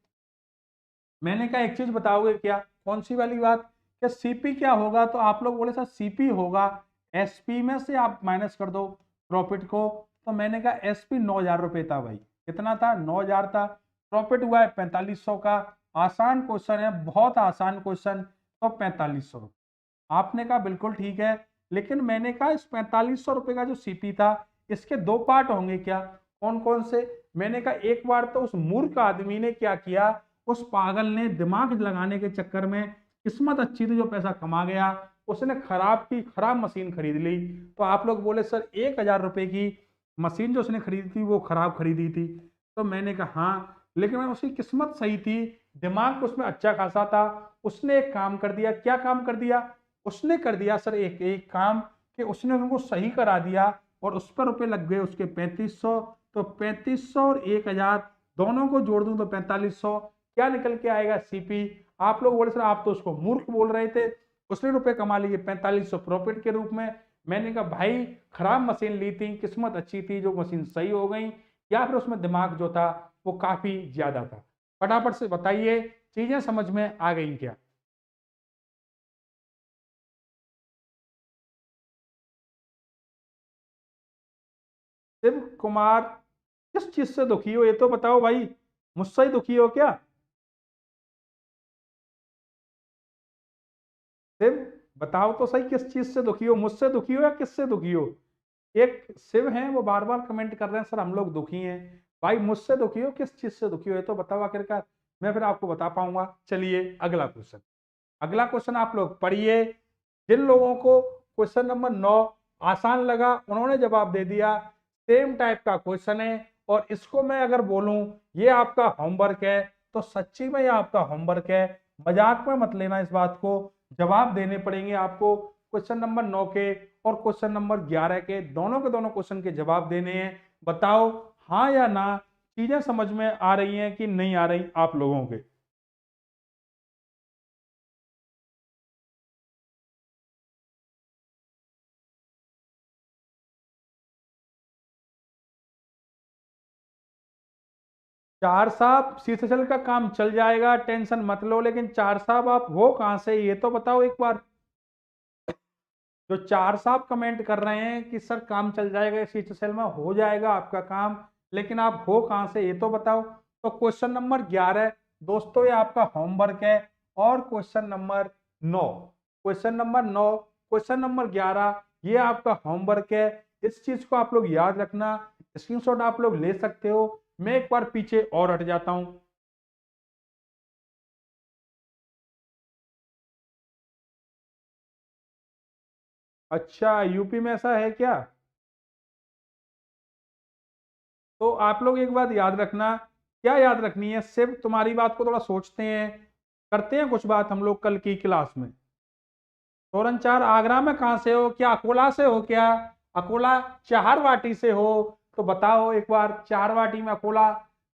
मैंने कहा एक चीज बताओगे क्या, कौन सी वाली बात, क्या सीपी क्या होगा? तो आप लोग बोले सर सीपी होगा एसपी में से आप माइनस कर दो प्रॉफिट को। तो मैंने कहा एसपी 9000 रुपए था भाई, कितना था? 9000 था। प्रॉफिट हुआ है 4500 का। आसान क्वेश्चन है, बहुत आसान क्वेश्चन। तो 4500 रुपये। आपने कहा बिल्कुल ठीक है, लेकिन मैंने कहा इस 4500 रुपए का जो सीपी था इसके दो पार्ट होंगे क्या? कौन कौन से? मैंने कहा एक बार तो उस मूर्ख आदमी ने क्या किया, उस पागल ने दिमाग लगाने के चक्कर में, किस्मत अच्छी थी जो पैसा कमा गया, उसने खराब मशीन खरीद ली। तो आप लोग बोले सर 1000 रुपए की मशीन जो उसने खरीदी थी वो खराब खरीदी थी। तो मैंने कहा हाँ, लेकिन उसकी किस्मत सही थी, दिमाग उसमें अच्छा खासा था। उसने एक काम कर दिया। क्या काम कर दिया? उसने कर दिया सर एक एक काम कि उसने उनको सही करा दिया और उस पर रुपए लग गए उसके 3500। तो 3500 और 1000 दोनों को जोड़ दूं तो 4500, क्या निकल के आएगा? सीपी। आप लोग बोले सर आप तो उसको मूर्ख बोल रहे थे, उसने रुपए कमा लिए 4500 प्रॉफिट के रूप में। मैंने कहा भाई खराब मशीन ली थी, किस्मत अच्छी थी जो मशीन सही हो गई, या फिर उसमें दिमाग जो था वो काफी ज्यादा था। फटाफट से बताइए, चीजें समझ में आ गई क्या? शिव कुमार किस चीज से दुखी हो ये तो बताओ भाई, मुझसे ही दुखी हो क्या? शिव बताओ तो सही, किस चीज से दुखी हो, मुझसे दुखी हो या किससे दुखी हो? एक शिव हैं वो बार बार कमेंट कर रहे हैं सर हम लोग दुखी हैं। भाई मुझसे दुखी हो, किस चीज से दुखी हो ये तो बताओ आखिरकार, मैं फिर आपको बता पाऊंगा। चलिए अगला क्वेश्चन। अगला क्वेश्चन आप लोग पढ़िए। जिन लोगों को क्वेश्चन नंबर 9 आसान लगा उन्होंने जवाब दे दिया। सेम टाइप का क्वेश्चन है और इसको मैं अगर बोलूं ये आपका होमवर्क है, तो सच्ची में ये आपका होमवर्क है, मजाक में मत लेना इस बात को। जवाब देने पड़ेंगे आपको क्वेश्चन नंबर 9 के और क्वेश्चन नंबर 11 के दोनों क्वेश्चन के जवाब देने हैं। बताओ हाँ या ना, चीजें समझ में आ रही हैं कि नहीं आ रही आप लोगों के? 4 साहब शीतल का काम चल जाएगा, टेंशन मत लो, लेकिन 4 साहब आप हो कहां से ये तो बताओ एक बार। जो 4 साहब कमेंट कर रहे हैं कि सर काम चल जाएगा, शीतल में हो जाएगा आपका काम, लेकिन आप हो कहां से ये तो बताओ। तो क्वेश्चन नंबर 11 दोस्तों ये आपका होमवर्क है, और क्वेश्चन नंबर 9 क्वेश्चन नंबर 11 ये आपका होमवर्क है। इस चीज को आप लोग याद रखना, स्क्रीनशॉट आप लोग ले सकते हो। मैं एक बार पीछे और हट जाता हूं। अच्छा यूपी में ऐसा है क्या? तो आप लोग एक बात याद रखना, क्या याद रखनी है, सिर्फ तुम्हारी बात को थोड़ा सोचते हैं, करते हैं कुछ बात हम लोग कल की क्लास में। तोरन चार आगरा में कहाँ से हो, क्या अकोला से हो क्या? अकोला चारवाटी से हो? तो बताओ एक बार, चारवाटी में अकोला,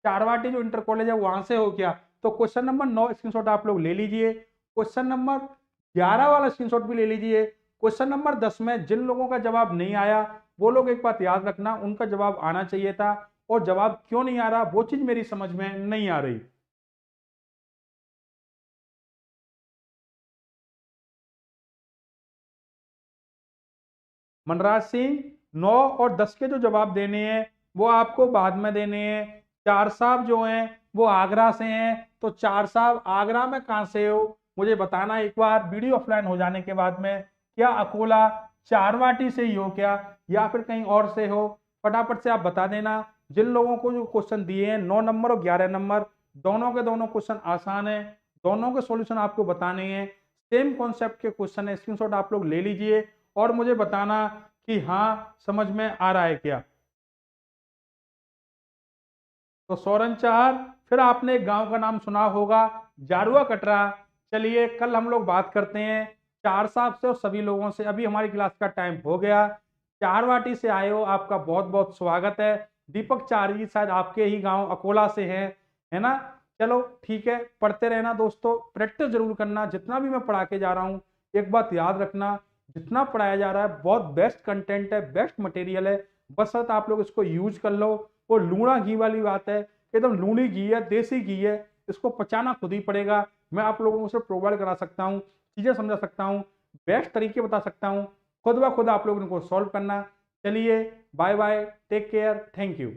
चारवाटी जो इंटर कॉलेज है वहां से हो क्या? तो क्वेश्चन नंबर 9 स्क्रीनशॉट आप लोग ले लीजिए, क्वेश्चन नंबर 11 वाला स्क्रीनशॉट भी ले लीजिए। क्वेश्चन नंबर 10 में जिन लोगों का जवाब नहीं आया वो लोग एक बात याद रखना, उनका जवाब आना चाहिए था, और जवाब क्यों नहीं आ रहा वो चीज मेरी समझ में नहीं आ रही। मनराज सिंह 9 और 10 के जो जवाब देने हैं वो आपको बाद में देने हैं। चार साहब जो हैं वो आगरा से हैं, तो चार साहब आगरा में कहाँ से हो मुझे बताना एक बार वीडियो ऑफलाइन हो जाने के बाद में। क्या अकोला चारवाटी से ही हो क्या, या फिर कहीं और से हो, फटाफट से आप बता देना। जिन लोगों को जो क्वेश्चन दिए हैं 9 नंबर और 11 नंबर, दोनों के दोनों क्वेश्चन आसान है, दोनों के सॉल्यूशन आपको बताने हैं। सेम कॉन्सेप्ट के क्वेश्चन है, स्क्रीनशॉट आप लोग ले लीजिए और मुझे बताना कि हाँ समझ में आ रहा है क्या। तो सोरन चार, फिर आपने एक गांव का नाम सुना होगा जारुआ कटरा। चलिए कल हम लोग बात करते हैं चार साहब से और सभी लोगों से। अभी हमारी क्लास का टाइम हो गया। चारवाटी से आए हो, आपका बहुत बहुत स्वागत है। दीपक चार जी शायद आपके ही गांव अकोला से हैं, है ना। चलो ठीक है, पढ़ते रहना दोस्तों, प्रैक्टिस जरूर करना। जितना भी मैं पढ़ा के जा रहा हूँ एक बात याद रखना, जितना पढ़ाया जा रहा है बहुत बेस्ट कंटेंट है, बेस्ट मटेरियल है, बस आप लोग इसको यूज कर लो। वो लूणा घी वाली बात है, एकदम लूणी घी है, देसी घी है, इसको पचाना खुद ही पड़ेगा। मैं आप लोगों को सिर्फ प्रोवाइड करा सकता हूँ, चीजें समझा सकता हूँ, बेस्ट तरीके बता सकता हूँ, खुद ब खुद आप लोग इनको सॉल्व करना। चलिए bye bye, take care, thank you.